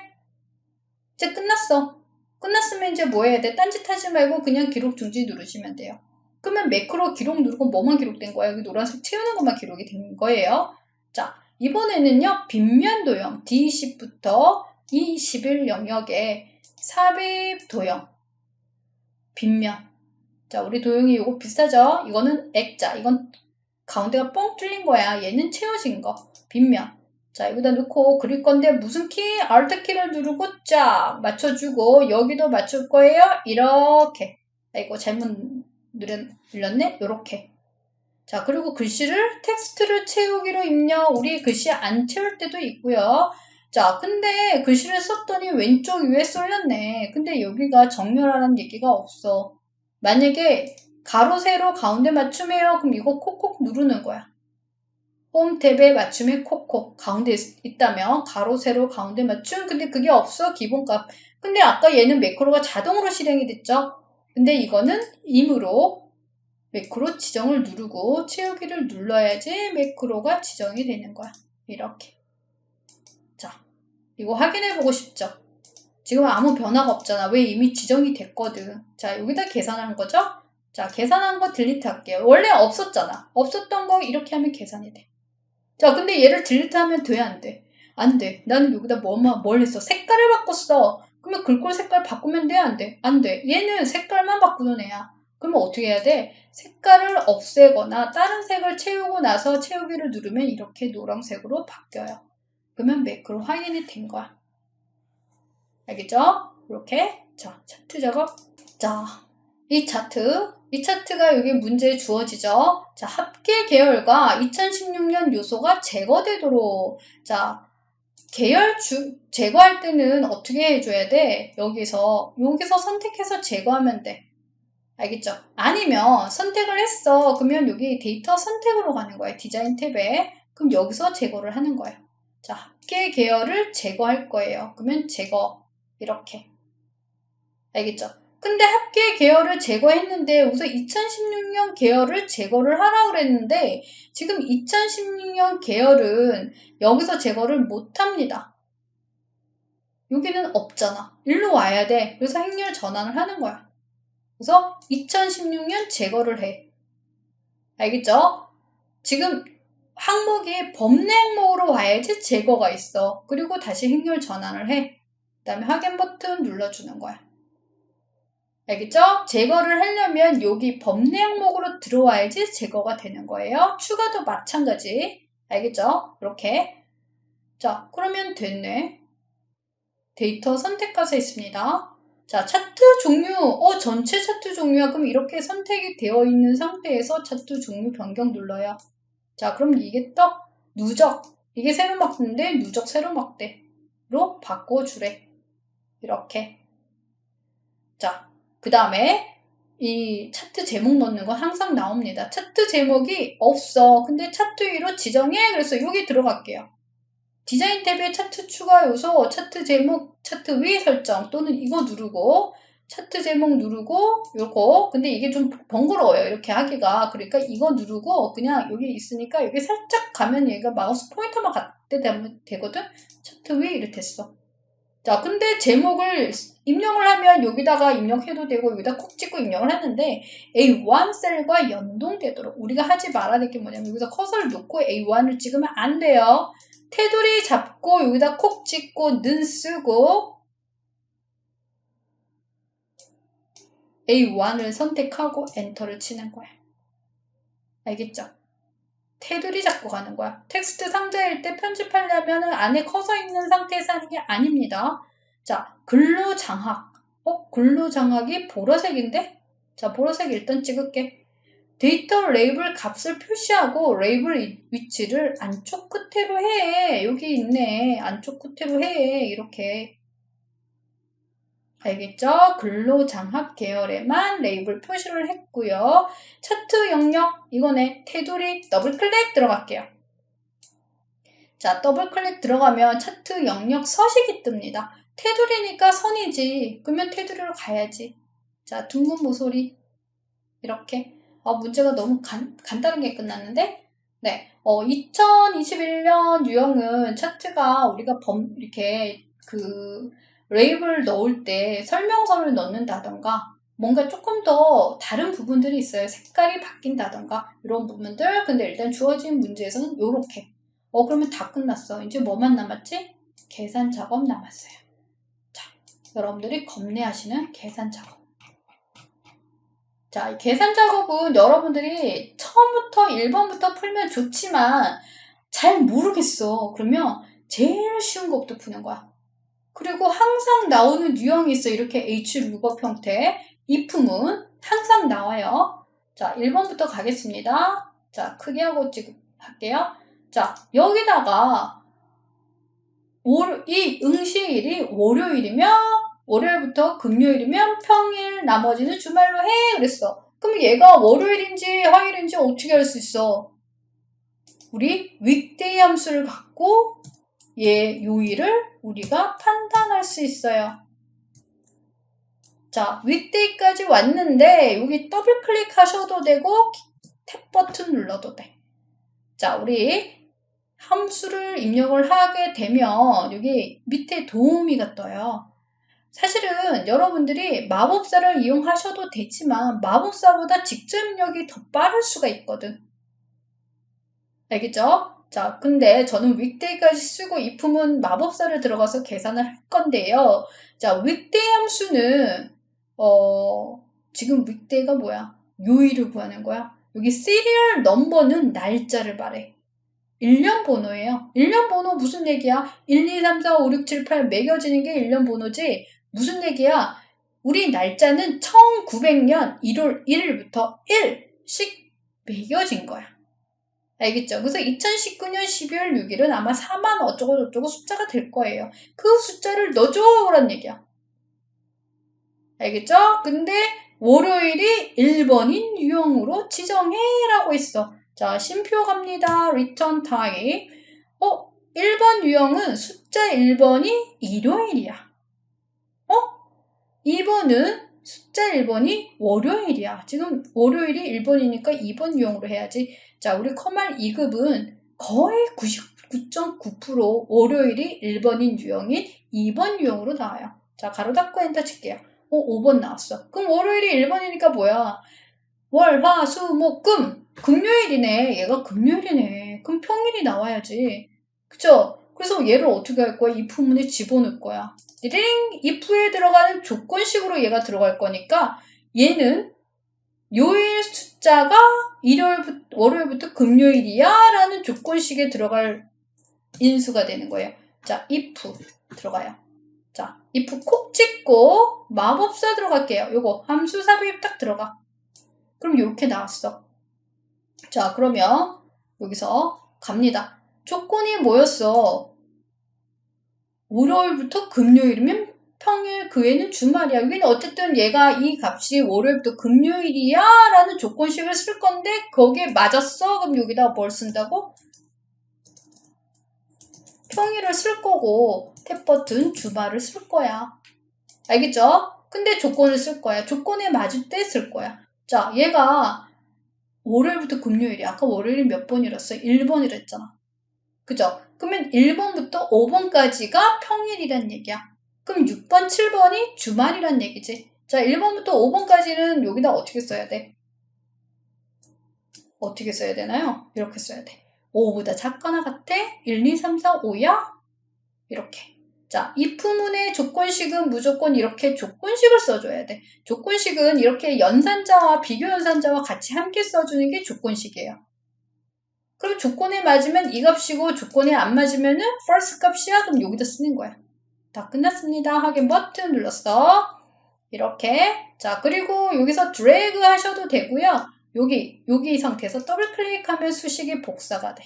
이제 끝났어. 끝났으면 이제 뭐 해야 돼? 딴짓 하지 말고 그냥 기록 중지 누르시면 돼요. 그러면 매크로 기록 누르고 뭐만 기록된 거야? 여기 노란색 채우는 것만 기록이 된 거예요. 자, 이번에는요. 빗면 도형 D10부터 E11 영역에 삽입 도형 빗면. 자, 우리 도형이 요거 비슷하죠? 이거는 액자. 이건 가운데가 뻥 뚫린 거야. 얘는 채워진 거. 빗면. 자, 여기다 넣고 그릴 건데 무슨 키? Alt키를 누르고 쫙 맞춰주고 여기도 맞출 거예요. 이렇게. 이거 잘못 눌렀네? 요렇게. 자, 그리고 글씨를 텍스트를 채우기로 입력. 우리 글씨 안 채울 때도 있고요. 자, 근데 글씨를 썼더니 왼쪽 위에 쏠렸네. 근데 여기가 정렬하라는 얘기가 없어. 만약에 가로, 세로, 가운데 맞춤이에요. 그럼 이거 콕콕 누르는 거야. 홈 탭에 맞춤에 콕콕. 가운데 있다면 가로, 세로, 가운데 맞춤. 근데 그게 없어. 기본값. 근데 아까 얘는 매크로가 자동으로 실행이 됐죠. 근데 이거는 임으로 매크로 지정을 누르고 채우기를 눌러야지 매크로가 지정이 되는 거야. 이렇게. 자, 이거 확인해보고 싶죠? 지금 아무 변화가 없잖아. 왜 이미 지정이 됐거든. 자, 여기다 계산한 거죠? 자, 계산한 거 딜리트 할게요. 원래 없었잖아. 없었던 거 이렇게 하면 계산이 돼. 자, 근데 얘를 딜리트 하면 돼, 안 돼? 안 돼. 나는 여기다 뭘 했어? 색깔을 바꿨어. 그러면 글꼴 색깔 바꾸면 돼, 안 돼? 안 돼. 얘는 색깔만 바꾸는 애야. 그러면 어떻게 해야 돼? 색깔을 없애거나 다른 색을 채우고 나서 채우기를 누르면 이렇게 노란색으로 바뀌어요. 그러면 매크로 확인이 된 거야. 알겠죠? 이렇게. 자, 차트 작업. 자, 이 차트가 여기 문제에 주어지죠. 자, 합계 계열과 2016년 요소가 제거되도록. 자, 계열 제거할 때는 어떻게 해줘야 돼? 여기서 선택해서 제거하면 돼. 알겠죠? 아니면 선택을 했어. 그러면 여기 데이터 선택으로 가는 거야. 디자인 탭에. 그럼 여기서 제거를 하는 거예요. 자, 합계 계열을 제거할 거예요. 그러면 제거. 이렇게. 알겠죠? 근데 합계 계열을 제거했는데 우선 2016년 계열을 제거를 하라고 그랬는데 지금 2016년 계열은 여기서 제거를 못합니다. 여기는 없잖아. 일로 와야 돼. 그래서 행렬 전환을 하는 거야. 그래서 2016년 제거를 해. 알겠죠? 지금 항목이 법내 항목으로 와야지 제거가 있어. 그리고 다시 행렬 전환을 해. 그 다음에 확인 버튼 눌러주는 거야. 알겠죠? 제거를 하려면 여기 법내 항목으로 들어와야지 제거가 되는 거예요. 추가도 마찬가지. 알겠죠? 이렇게. 자, 그러면 됐네. 데이터 선택 가서 있습니다. 자, 차트 종류. 전체 차트 종류야. 그럼 이렇게 선택이 되어 있는 상태에서 차트 종류 변경 눌러요. 자, 그럼 이게 누적. 이게 세로 막대인데 누적 세로 막대로 바꿔주래. 이렇게. 자, 그 다음에 이 차트 제목 넣는 건 항상 나옵니다. 차트 제목이 없어. 근데 차트 위로 지정해. 그래서 여기 들어갈게요. 디자인 탭에 차트 추가 요소, 차트 제목, 차트 위 설정 또는 이거 누르고 차트 제목 누르고 요거. 근데 이게 좀 번거로워요. 이렇게 하기가. 그러니까 이거 누르고 그냥 여기 있으니까 여기 살짝 가면 얘가 마우스 포인터만 갖다 대면 되거든. 차트 위 이렇게 됐어. 자, 근데 제목을 입력을 하면 여기다가 입력해도 되고 여기다 콕 찍고 입력을 하는데 A1 셀과 연동되도록 우리가 하지 말아야 될 게 뭐냐면 여기서 커서를 놓고 A1을 찍으면 안 돼요. 테두리 잡고 여기다 콕 찍고 는 쓰고 A1을 선택하고 엔터를 치는 거야. 알겠죠? 테두리 잡고 가는 거야. 텍스트 상자일 때 편집하려면 안에 커서 있는 상태에서 하는 게 아닙니다. 자, 근로장악. 근로장악이 보라색인데? 자, 보라색 일단 찍을게. 데이터 레이블 값을 표시하고 레이블 위치를 안쪽 끝으로 해. 여기 있네. 안쪽 끝으로 해. 이렇게. 알겠죠? 근로장악 계열에만 레이블 표시를 했고요. 차트 영역 이거네. 테두리 더블 클릭 들어갈게요. 자, 더블 클릭 들어가면 차트 영역 서식이 뜹니다. 테두리니까 선이지. 그러면 테두리로 가야지. 자, 둥근 모서리 이렇게. 문제가 너무 간단하게 끝났는데 네, 2021년 유형은 차트가 우리가 이렇게 레이블 넣을 때 설명서를 넣는다던가 뭔가 조금 더 다른 부분들이 있어요. 색깔이 바뀐다던가 이런 부분들. 근데 일단 주어진 문제에서는 요렇게. 그러면 다 끝났어. 이제 뭐만 남았지? 계산 작업 남았어요. 자, 여러분들이 겁내하시는 계산 작업. 자, 이 계산 작업은 여러분들이 처음부터 1번부터 풀면 좋지만 잘 모르겠어. 그러면 제일 쉬운 것부터 푸는 거야. 그리고 항상 나오는 유형이 있어. 이렇게 H루법 형태. if문 항상 나와요. 자, 1번부터 가겠습니다. 자, 크게 하고 할게요. 자, 여기다가 이 응시일이 월요일부터 금요일이면 평일, 나머지는 주말로 해. 그랬어. 그럼 얘가 월요일인지 화요일인지 어떻게 알 수 있어? 우리 윅데이 함수를 갖고 얘 요일을 우리가 판단할 수 있어요. 자, 윅데이까지 왔는데 여기 더블 클릭하셔도 되고 탭 버튼 눌러도 돼. 자, 우리 함수를 입력을 하게 되면 여기 밑에 도우미가 떠요. 사실은 여러분들이 마법사를 이용하셔도 되지만 마법사보다 직접 입력이 더 빠를 수가 있거든. 알겠죠? 자, 근데 저는 윅데이까지 쓰고 if문 마법사를 들어가서 계산을 할 건데요. 자, 윅데이 함수는 지금 윅데이가 뭐야? 요일을 구하는 거야. 여기 시리얼 넘버는 날짜를 말해. 1년 번호예요. 1년 번호 무슨 얘기야? 1, 2, 3, 4, 5, 6, 7, 8 매겨지는 게 1년 번호지. 무슨 얘기야? 우리 날짜는 1900년 1월 1일부터 1씩 매겨진 거야. 알겠죠? 그래서 2019년 12월 6일은 아마 4만 어쩌고저쩌고 숫자가 될 거예요. 그 숫자를 넣어줘란 얘기야. 알겠죠? 근데 월요일이 1번인 유형으로 지정해라고 했어. 자, 심표 갑니다. return time. 1번 유형은 숫자 1번이 일요일이야. 2번은 숫자 1번이 월요일이야. 지금 월요일이 1번이니까 2번 유형으로 해야지. 자, 우리 커말 2급은 거의 99.9% 월요일이 1번인 유형인 2번 유형으로 나와요. 자, 가로 닫고 엔터 칠게요. 5번 나왔어. 그럼 월요일이 1번이니까 뭐야? 월, 화, 수, 목, 금. 금요일이네. 얘가 금요일이네. 그럼 평일이 나와야지. 그쵸? 그래서 얘를 어떻게 할 거야? if문에 집어넣을 거야. 링! if에 들어가는 조건식으로 얘가 들어갈 거니까 얘는 요일 숫자가 월요일부터 금요일이야 라는 조건식에 들어갈 인수가 되는 거예요. 자, if 들어가요. 자, if 콕 찍고 마법사 들어갈게요. 요거 함수 삽입 딱 들어가. 그럼 이렇게 나왔어. 자, 그러면 여기서 갑니다. 조건이 뭐였어? 월요일부터 금요일이면 평일, 그 외에는 주말이야. 여기는 어쨌든 얘가 이 값이 월요일부터 금요일이야 라는 조건식을 쓸 건데 거기에 맞았어? 그럼 여기다 뭘 쓴다고? 평일을 쓸 거고 탭 버튼 주말을 쓸 거야. 알겠죠? 근데 조건을 쓸 거야. 조건에 맞을 때 쓸 거야. 자, 얘가 월요일부터 금요일이야. 아까 월요일이 몇 번이랬어? 1번이랬잖아. 그죠? 그러면 1번부터 5번까지가 평일이란 얘기야. 그럼 6번, 7번이 주말이란 얘기지. 자, 1번부터 5번까지는 여기다 어떻게 써야 돼? 어떻게 써야 되나요? 이렇게 써야 돼. 5보다 작거나 같아? 1, 2, 3, 4, 5야? 이렇게. 자, if문의 조건식은 무조건 이렇게 조건식을 써줘야 돼. 조건식은 이렇게 연산자와 비교연산자와 같이 함께 써주는 게 조건식이에요. 그럼 조건에 맞으면 이 값이고 조건에 안 맞으면은 false 값이야. 그럼 여기다 쓰는 거야. 다 끝났습니다. 확인 버튼 눌렀어. 이렇게. 자, 그리고 여기서 드래그 하셔도 되고요. 여기 상태에서 더블 클릭하면 수식이 복사가 돼.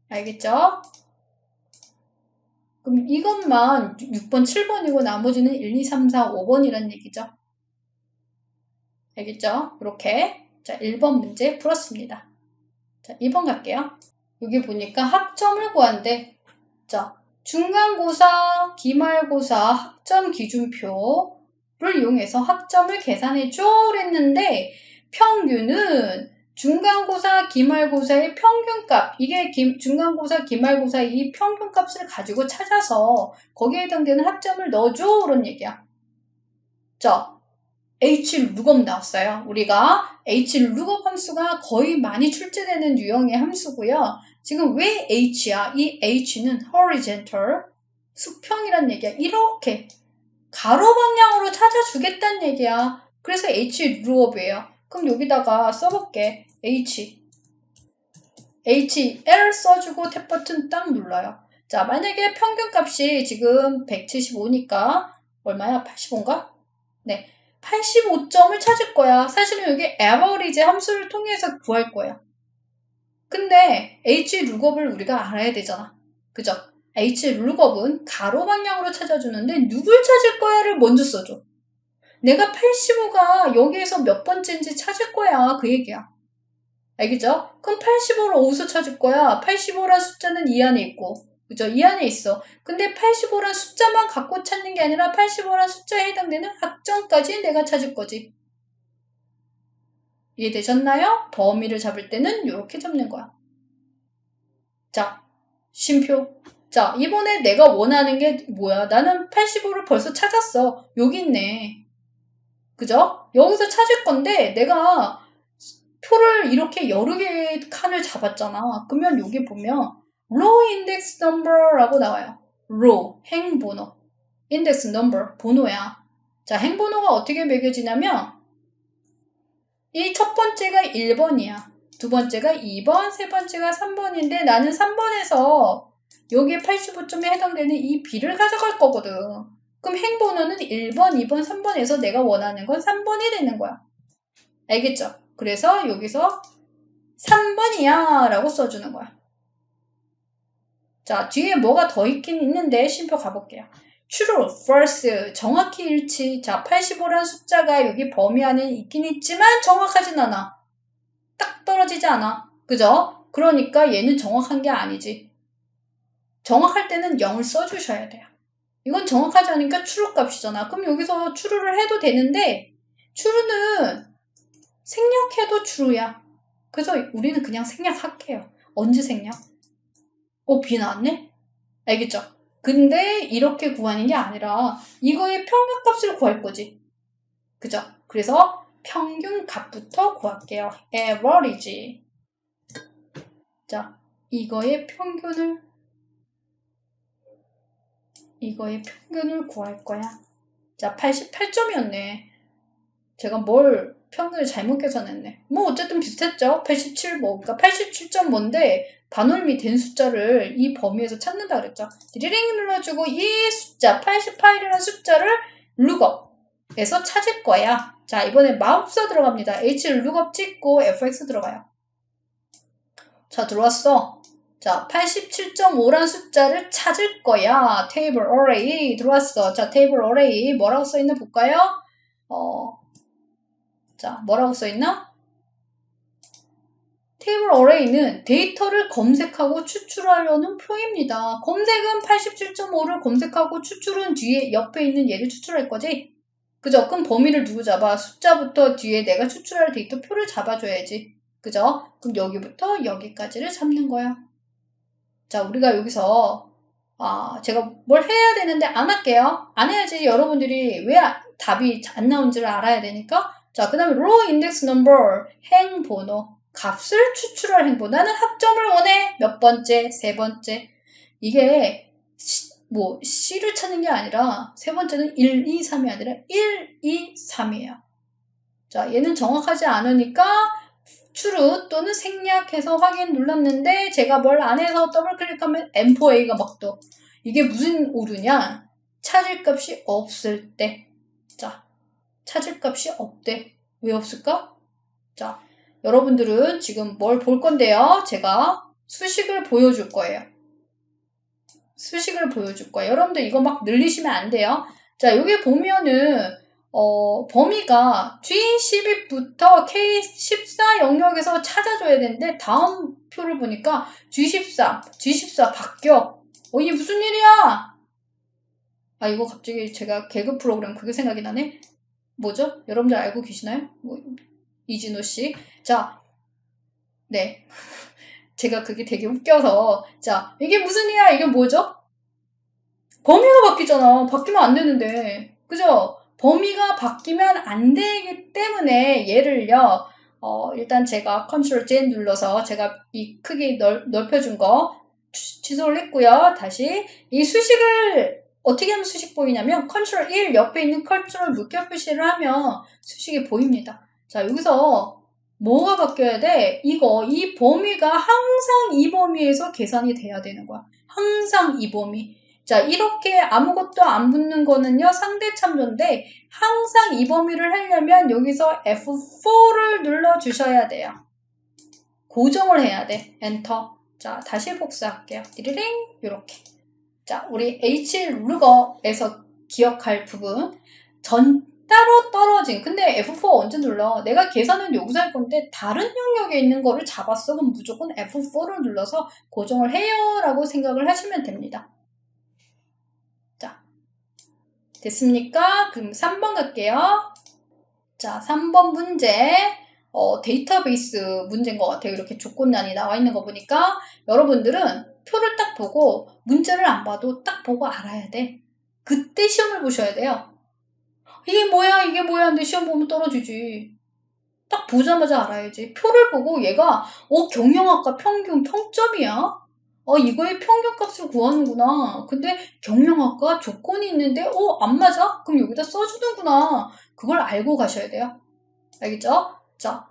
알겠죠? 그럼 이것만 6번, 7번이고 나머지는 1, 2, 3, 4, 5번이란 얘기죠. 알겠죠? 이렇게. 자, 1번 문제 풀었습니다. 자, 2번 갈게요. 여기 보니까 학점을 구한대. 자, 중간고사, 기말고사 학점 기준표를 이용해서 학점을 계산해줘 그랬는데 평균은 중간고사, 기말고사의 평균값, 이게 중간고사, 기말고사의 이 평균값을 가지고 찾아서 거기에 해당되는 학점을 넣어줘 그런 얘기야. 자, H-lookup 나왔어요. 우리가 H-lookup 함수가 거의 많이 출제되는 유형의 함수고요. 지금 왜 H야? 이 H는 horizontal, 수평이란 얘기야. 이렇게 가로 방향으로 찾아주겠다는 얘기야. 그래서 H-lookup이에요. 그럼 여기다가 써볼게. L 써주고 탭 버튼 딱 눌러요. 자, 만약에 평균값이 지금 175니까 얼마야? 85인가? 네. 85점을 찾을 거야. 사실은 여기 average 함수를 통해서 구할 거야. 근데 H-lookup을 우리가 알아야 되잖아. 그죠? H-lookup은 가로 방향으로 찾아주는데 누굴 찾을 거야를 먼저 써줘. 내가 85가 여기에서 몇 번째인지 찾을 거야. 그 얘기야. 알겠죠? 그럼 85를 어디서 찾을 거야? 85란 숫자는 이 안에 있고, 그죠? 이 안에 있어. 근데 85란 숫자만 갖고 찾는 게 아니라 85란 숫자에 해당되는 학점까지 내가 찾을 거지. 이해되셨나요? 범위를 잡을 때는 이렇게 잡는 거야. 자, 쉼표. 자, 이번에 내가 원하는 게 뭐야? 나는 85를 벌써 찾았어. 여기 있네. 그죠? 여기서 찾을 건데 내가 표를 이렇게 여러 개의 칸을 잡았잖아. 그러면 여기 보면 row index number라고 나와요. row, 행번호. index number, 번호야. 자, 행번호가 어떻게 매겨지냐면 이 첫 번째가 1번이야. 두 번째가 2번, 세 번째가 3번인데 나는 3번에서 여기에 85점에 해당되는 이 B를 가져갈 거거든. 그럼 행번호는 1번, 2번, 3번에서 내가 원하는 건 3번이 되는 거야. 알겠죠? 그래서 여기서 3번이야 라고 써주는 거야. 자, 뒤에 뭐가 더 있긴 있는데 쉼표 가볼게요. true, false, 정확히 일치. 자, 85란 숫자가 여기 범위 안에 있긴 있지만 정확하진 않아. 딱 떨어지지 않아. 그죠? 그러니까 얘는 정확한 게 아니지. 정확할 때는 0을 써주셔야 돼요. 이건 정확하지 않으니까 true 값이잖아. 그럼 여기서 true를 해도 되는데 true는 생략해도 true야. 그래서 우리는 그냥 생략할게요. 언제 생략? B 나왔네? 알겠죠? 근데 이렇게 구하는 게 아니라 이거의 평균값을 구할 거지. 그죠? 그래서 평균값부터 구할게요. average. 자, 이거의 평균을 구할 거야. 자, 88점이었네. 제가 뭘 평균을 잘못 계산했네. 뭐 어쨌든 비슷했죠. 87 뭐, 그러니까 87점 뭔데 반올림이 된 숫자를 이 범위에서 찾는다 그랬죠. 리링 눌러주고 이 숫자 88이라는 숫자를 룩업에서 찾을 거야. 자, 이번에 마법사 들어갑니다. H를 룩업 찍고 fx 들어가요. 자, 들어왔어. 자, 87.5란 숫자를 찾을 거야. 테이블 어레이 들어왔어. 자, 테이블 어레이 뭐라고 써있나 볼까요? 자, 뭐라고 써있나? 테이블 어레이는 데이터를 검색하고 추출하려는 표입니다. 검색은 87.5를 검색하고 추출은 뒤에 옆에 있는 얘를 추출할 거지? 그죠? 그럼 범위를 누구 잡아? 숫자부터 뒤에 내가 추출할 데이터 표를 잡아줘야지. 그죠? 그럼 여기부터 여기까지를 잡는 거야. 자, 우리가 여기서 제가 뭘 해야 되는데 안 할게요. 안 해야지 여러분들이 왜 답이 안 나온지를 알아야 되니까. 자, 그 다음에 row index number, 행번호, 값을 추출할 행번호. 나는 학점을 원해. 몇 번째, 세 번째. 이게 C를 찾는 게 아니라 세 번째는 1, 2, 3이 아니라 1, 2, 3이에요. 자, 얘는 정확하지 않으니까 true 또는 생략해서 확인 눌렀는데 제가 뭘 안 해서 더블 클릭하면 M4A가 막 떠. 이게 무슨 오류냐? 찾을 값이 없을 때. 자, 찾을 값이 없대. 왜 없을까? 자, 여러분들은 지금 뭘 볼 건데요. 제가 수식을 보여줄 거예요. 수식을 보여줄 거예요. 여러분들 이거 막 늘리시면 안 돼요. 자, 여기 보면은 범위가 G12부터 K14 영역에서 찾아줘야 되는데 다음 표를 보니까 G14 바뀌어. 이게 무슨 일이야? 이거 갑자기 제가 개그 프로그램 그게 생각이 나네. 뭐죠? 여러분들 알고 계시나요? 이진호 씨. 자, 네. 제가 그게 되게 웃겨서. 자, 이게 무슨 일이야? 이게 뭐죠? 범위가 바뀌잖아. 바뀌면 안 되는데. 그죠? 범위가 바뀌면 안 되기 때문에 얘를요. 일단 제가 컨트롤 Z 눌러서 제가 이 크기 넓혀준 거 취소를 했고요. 다시 이 수식을 어떻게 하면 수식 보이냐면 컨트롤 1 옆에 있는 컨트롤 물결 표시를 하면 수식이 보입니다. 자, 여기서 뭐가 바뀌어야 돼? 이 범위가 항상 이 범위에서 계산이 돼야 되는 거야. 항상 이 범위. 자, 이렇게 아무것도 안 붙는 거는요, 상대 참조인데, 항상 이 범위를 하려면 여기서 F4를 눌러주셔야 돼요. 고정을 해야 돼. 엔터. 자, 다시 복사할게요. 디리링. 요렇게. 자, 우리 H 룩업에서 기억할 부분. 따로 떨어진. 근데 F4 언제 눌러? 내가 계산은 여기서 할 건데, 다른 영역에 있는 거를 잡았어. 그럼 무조건 F4를 눌러서 고정을 해요. 라고 생각을 하시면 됩니다. 됐습니까? 그럼 3번 갈게요. 자, 3번 문제. 데이터베이스 문제인 것 같아요. 이렇게 조건란이 나와 있는 거 보니까 여러분들은 표를 딱 보고 문제를 안 봐도 딱 보고 알아야 돼. 그때 시험을 보셔야 돼요. 이게 뭐야? 근데 시험 보면 떨어지지. 딱 보자마자 알아야지. 표를 보고 얘가 경영학과 평균 평점이야? 이거의 평균값을 구하는구나. 근데 경영학과 조건이 있는데 안 맞아? 그럼 여기다 써주는구나. 그걸 알고 가셔야 돼요. 알겠죠? 자,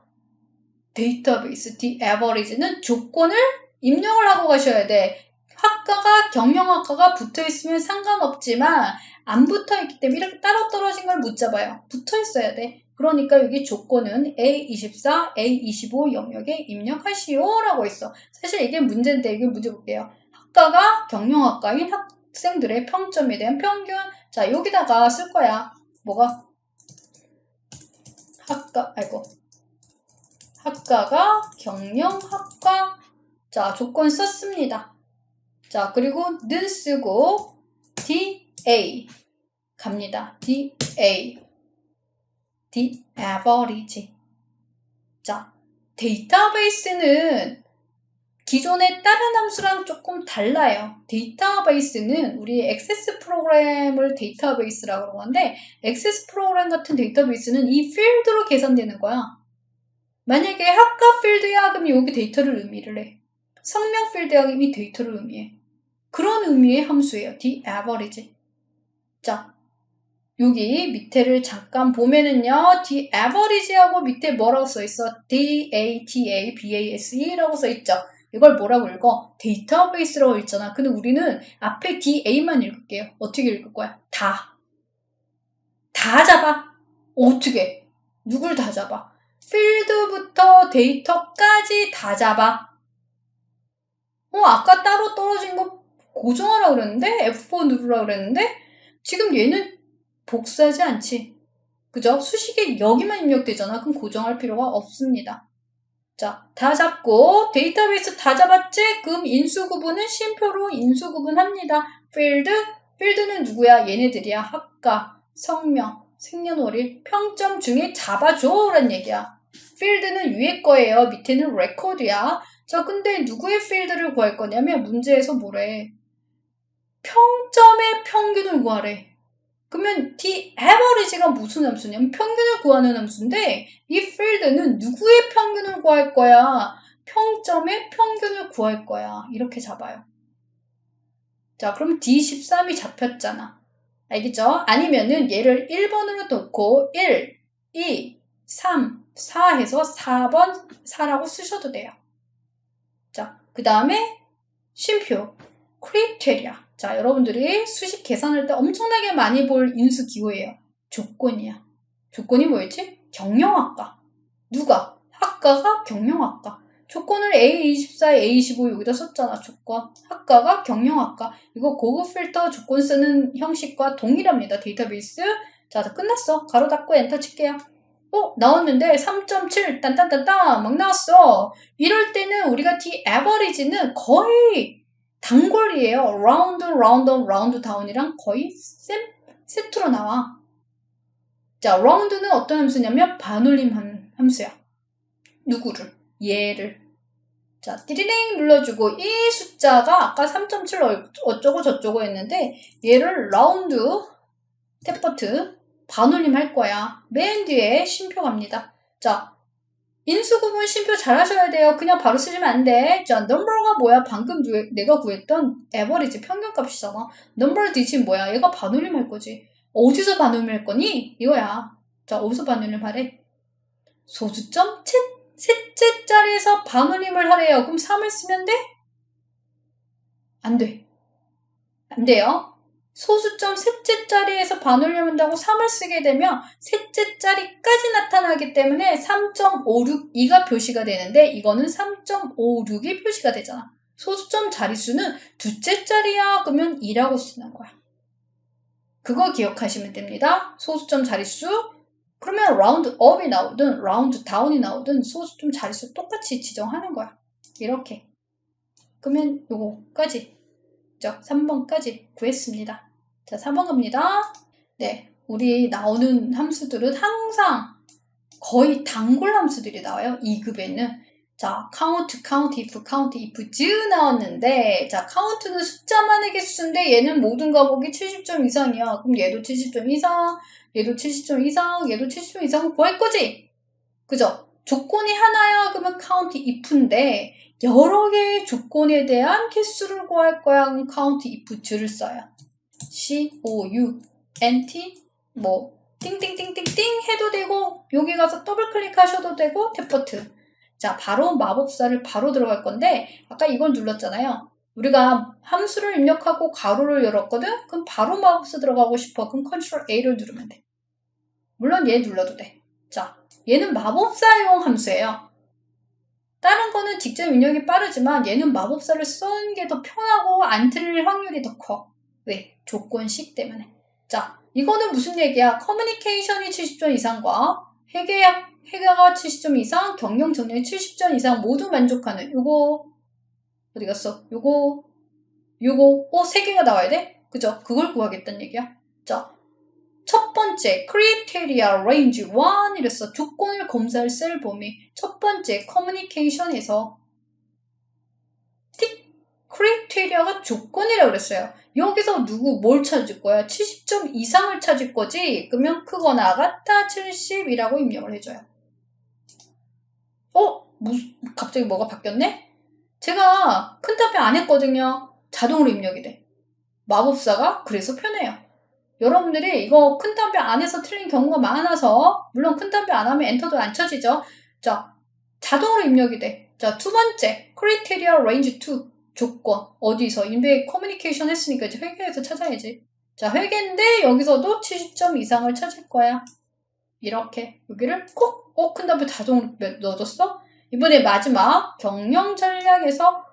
데이터베이스 the average는 조건을 입력을 하고 가셔야 돼. 학과가 경영학과가 붙어있으면 상관없지만 안 붙어있기 때문에 이렇게 따로 떨어진 걸 못 잡아요. 붙어있어야 돼. 그러니까 여기 조건은 A24, A25 영역에 입력하시오 라고 있어. 사실 이게 문제인데 이게 문제 볼게요. 학과가 경영학과인 학생들의 평점에 대한 평균. 자, 여기다가 쓸 거야. 뭐가? 학과가 경영학과. 자, 조건 썼습니다. 자, 그리고 는 쓰고 DA 갑니다. DA the average. 자, 데이터베이스는 기존의 다른 함수랑 조금 달라요. 데이터베이스는 우리 액세스 프로그램을 데이터베이스라고 그러는데 액세스 프로그램 같은 데이터베이스는 이 필드로 계산되는 거야. 만약에 학과 필드야 그럼 여기 데이터를 의미를 해. 성명 필드야 그럼 이 데이터를 의미해. 그런 의미의 함수예요. the average. 자, 여기 밑에를 잠깐 보면은요. the average하고 밑에 뭐라고 써있어? DATABASE라고 써있죠. 이걸 뭐라고 읽어? 데이터베이스라고 읽잖아. 근데 우리는 앞에 DA만 읽을게요. 어떻게 읽을 거야? 다 잡아. 어떻게? 누굴 다 잡아? 필드부터 데이터까지 다 잡아. 아까 따로 떨어진 거 고정하라고 그랬는데? F4 누르라고 그랬는데? 지금 얘는 복사하지 않지. 그죠? 수식이 여기만 입력되잖아. 그럼 고정할 필요가 없습니다. 자, 다 잡고 데이터베이스 다 잡았지? 그럼 인수구분은 쉼표로 인수구분합니다. 필드는 누구야? 얘네들이야. 학과, 성명, 생년월일, 평점 중에 잡아줘 라는 얘기야. 필드는 위에 거예요. 밑에는 레코드야. 자, 근데 누구의 필드를 구할 거냐면 문제에서 뭐래? 평점의 평균을 구하래. 그러면 the average가 무슨 함수냐면 평균을 구하는 함수인데 이 필드는 누구의 평균을 구할 거야? 평점의 평균을 구할 거야. 이렇게 잡아요. 자, 그럼 D13이 잡혔잖아. 알겠죠? 아니면은 얘를 1번으로 놓고 1, 2, 3, 4 해서 4번 4라고 쓰셔도 돼요. 자, 그 다음에 쉼표 criteria. 자, 여러분들이 수식 계산할 때 엄청나게 많이 볼 인수 기호예요. 조건이야. 조건이 뭐였지? 경영학과. 누가? 학과가 경영학과. 조건을 A24, A25 여기다 썼잖아. 조건. 학과가 경영학과. 이거 고급 필터 조건 쓰는 형식과 동일합니다. 데이터베이스. 자, 다 끝났어. 가로 닫고 엔터 칠게요. 나왔는데 3.7 딴딴딴딴 막 나왔어. 이럴 때는 우리가 the average는 거의 단골이에요. round down이랑 거의 세트로 나와. 자, round는 어떤 함수냐면 반올림 함수야. 누구를? 얘를. 자, 띠리링 눌러주고 이 숫자가 아까 3.7 어쩌고 저쩌고 했는데 얘를 라운드 탭버튼 반올림 할 거야. 맨 뒤에 쉼표 갑니다. 자, 인수구분 쉼표 잘 하셔야 돼요. 그냥 바로 쓰시면 안 돼. 자, 넘버가 뭐야? 방금 내가 구했던 에버리지 평균값이잖아. 넘버 뒤진 뭐야? 얘가 반올림 할 거지. 어디서 반올림 할 거니? 이거야. 자, 어디서 반올림 하래? 소수점 셋째 자리에서 반올림을 하래요. 그럼 3을 쓰면 돼? 안 돼. 안 돼요. 소수점 셋째 자리에서 반올림한다고 3을 쓰게 되면 셋째 자리까지 나타나기 때문에 3.562가 표시가 되는데 이거는 3.56이 표시가 되잖아. 소수점 자릿수는 둘째 자리야. 그러면 2라고 쓰는 거야. 그거 기억하시면 됩니다. 소수점 자릿수. 그러면 라운드 업이 나오든 라운드 다운이 나오든 소수점 자릿수 똑같이 지정하는 거야. 이렇게. 그러면 요거까지. 3번까지 구했습니다. 자, 4번 갑니다. 네, 우리 나오는 함수들은 항상 거의 단골 함수들이 나와요. 2급에는. 자, count if 즈 나왔는데, 자, count는 숫자만의 개수인데 얘는 모든 과목이 70점 이상이야. 그럼 얘도 70점 이상, 얘도 70점 이상, 얘도 70점 이상을 구할 거지? 그죠? 조건이 하나야. 그러면 count if인데 여러 개의 조건에 대한 개수를 구할 거야. 그럼 count if 즈를 써요. count 띵띵띵띵띵 해도 되고 여기 가서 더블 클릭하셔도 되고 탭버튼. 자, 바로 마법사를 바로 들어갈 건데 아까 이걸 눌렀잖아요. 우리가 함수를 입력하고 가로를 열었거든? 그럼 바로 마법사 들어가고 싶어. 그럼 컨트롤 A를 누르면 돼. 물론 얘 눌러도 돼. 자, 얘는 마법사용 함수예요. 다른 거는 직접 입력이 빠르지만 얘는 마법사를 쓰는 게 더 편하고 안 틀릴 확률이 더 커. 왜? 조건식 때문에. 자, 이거는 무슨 얘기야? 커뮤니케이션이 70점 이상과 회계가 70점 이상, 경영 정렬이 70점 이상 모두 만족하는 요거 어디 갔어? 요거 3개가 나와야 돼? 그죠? 그걸 구하겠다는 얘기야. 자, 첫 번째 criteria range 1 이랬어. 조건을 검사할 셀 범위. 첫 번째 communication에서 크리테리아가 조건이라고 그랬어요. 여기서 뭘 찾을 거야? 70점 이상을 찾을 거지? 그러면 크거나 같다 70이라고 입력을 해줘요. 갑자기 뭐가 바뀌었네? 제가 큰 답변 안 했거든요. 자동으로 입력이 돼. 마법사가 그래서 편해요. 여러분들이 이거 큰 답변 안 해서 틀린 경우가 많아서, 물론 큰 답변 안 하면 엔터도 안 쳐지죠. 자, 자동으로 입력이 돼. 자, 두 번째, criteria range 2. 조건. 어디서? 인베이 커뮤니케이션 했으니까 이제 회계에서 찾아야지. 자, 회계인데 여기서도 70점 이상을 찾을 거야. 이렇게 여기를 꼭 큰 답변 자동으로 넣어줬어? 이번에 마지막 경영 전략에서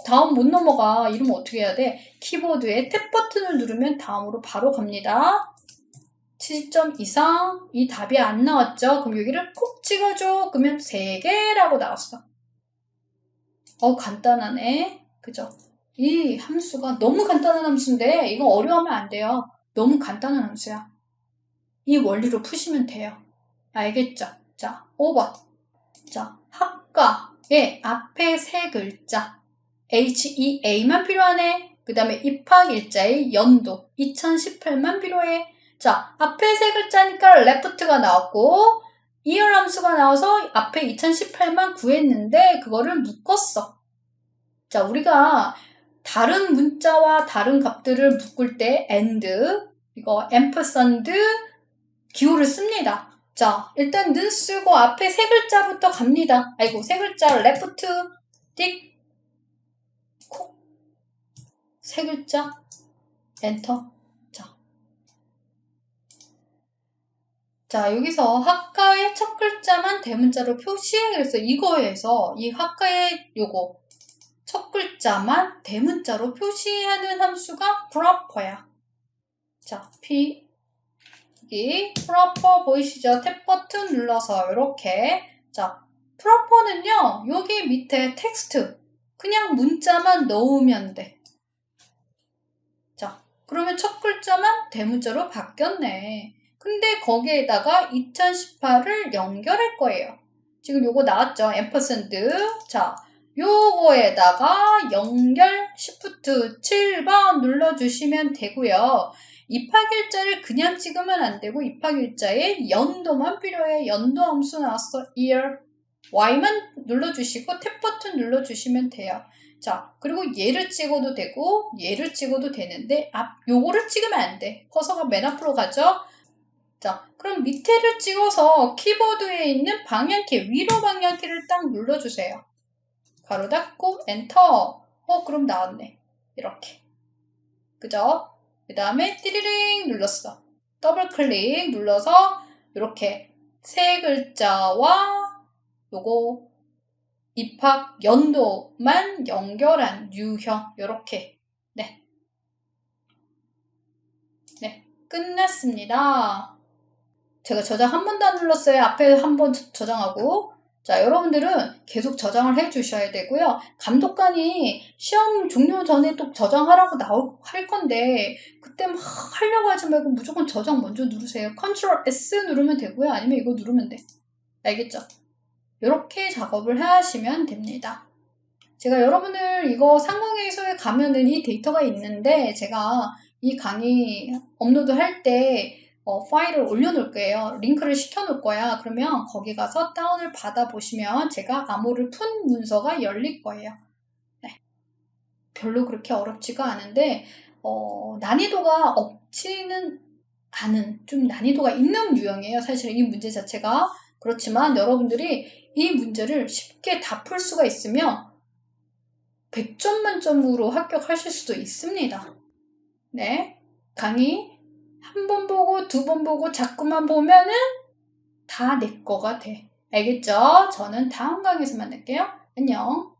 다음 못 넘어가. 이러면 어떻게 해야 돼? 키보드에 탭 버튼을 누르면 다음으로 바로 갑니다. 70점 이상. 이 답이 안 나왔죠? 그럼 여기를 콕 찍어줘. 그러면 3개라고 나왔어. 간단하네. 그죠? 이 함수가 너무 간단한 함수인데 이거 어려워하면 안 돼요. 너무 간단한 함수야. 이 원리로 푸시면 돼요. 알겠죠? 자, 5번. 자, 학과의 앞에 세 글자 HEA만 필요하네. 그 다음에 입학일자의 연도 2018만 필요해. 자, 앞에 세 글자니까 left가 나왔고 year 함수가 나와서 앞에 2018만 구했는데 그거를 묶었어. 자, 우리가 다른 문자와 다른 값들을 묶을 때 and, 이거 ampersand 기호를 씁니다. 자, 일단 는 쓰고 앞에 세 글자부터 갑니다. 아이고, 세 글자 left, 띡, 콕, 세 글자, 엔터. 자, 여기서 학과의 첫 글자만 대문자로 표시해. 그래서 이거에서 이 학과의 요거 첫 글자만 대문자로 표시하는 함수가 proper야. 자, 여기 proper 보이시죠? 탭 버튼 눌러서 이렇게. 자, proper는요, 여기 밑에 텍스트 그냥 문자만 넣으면 돼. 자, 그러면 첫 글자만 대문자로 바뀌었네. 근데 거기에다가 2018을 연결할 거예요. 지금 요거 나왔죠? ampersand. 자, 요거에다가 연결 Shift 7번 눌러주시면 되고요. 입학일자를 그냥 찍으면 안 되고 입학일자에 연도만 필요해. 연도 함수 나왔어. year. Y만 눌러주시고 탭 버튼 눌러주시면 돼요. 자, 그리고 얘를 찍어도 되고 얘를 찍어도 되는데 요거를 찍으면 안 돼. 커서가 맨 앞으로 가죠? 자, 그럼 밑에를 찍어서 키보드에 있는 방향키, 위로 방향키를 딱 눌러주세요. 가로 닫고 엔터. 그럼 나왔네. 이렇게. 그죠? 그 다음에 띠리링 눌렀어. 더블 클릭 눌러서 이렇게 세 글자와 요거 입학 연도만 연결한 유형 이렇게. 네, 끝났습니다. 제가 저장 한 번도 안 눌렀어요. 앞에 한 번 저장하고. 자, 여러분들은 계속 저장을 해 주셔야 되고요. 감독관이 시험 종료 전에 또 저장하라고 할 건데 그때 막 하려고 하지 말고 무조건 저장 먼저 누르세요. Ctrl S 누르면 되고요. 아니면 이거 누르면 돼. 알겠죠? 이렇게 작업을 하시면 됩니다. 제가 여러분들 이거 상공회의소에 가면은 이 데이터가 있는데 제가 이 강의 업로드 할 때 파일을 올려놓을 거예요. 링크를 시켜놓을 거야. 그러면 거기 가서 다운을 받아보시면 제가 암호를 푼 문서가 열릴 거예요. 네. 별로 그렇게 어렵지가 않은데 난이도가 없지는 않은, 좀 난이도가 있는 유형이에요. 사실 이 문제 자체가. 그렇지만 여러분들이 이 문제를 쉽게 다 풀 수가 있으면 100점 만점으로 합격하실 수도 있습니다. 네. 강의 한 번 보고 두 번 보고 자꾸만 보면은 다 내 거가 돼. 알겠죠? 저는 다음 강의에서 만날게요. 안녕.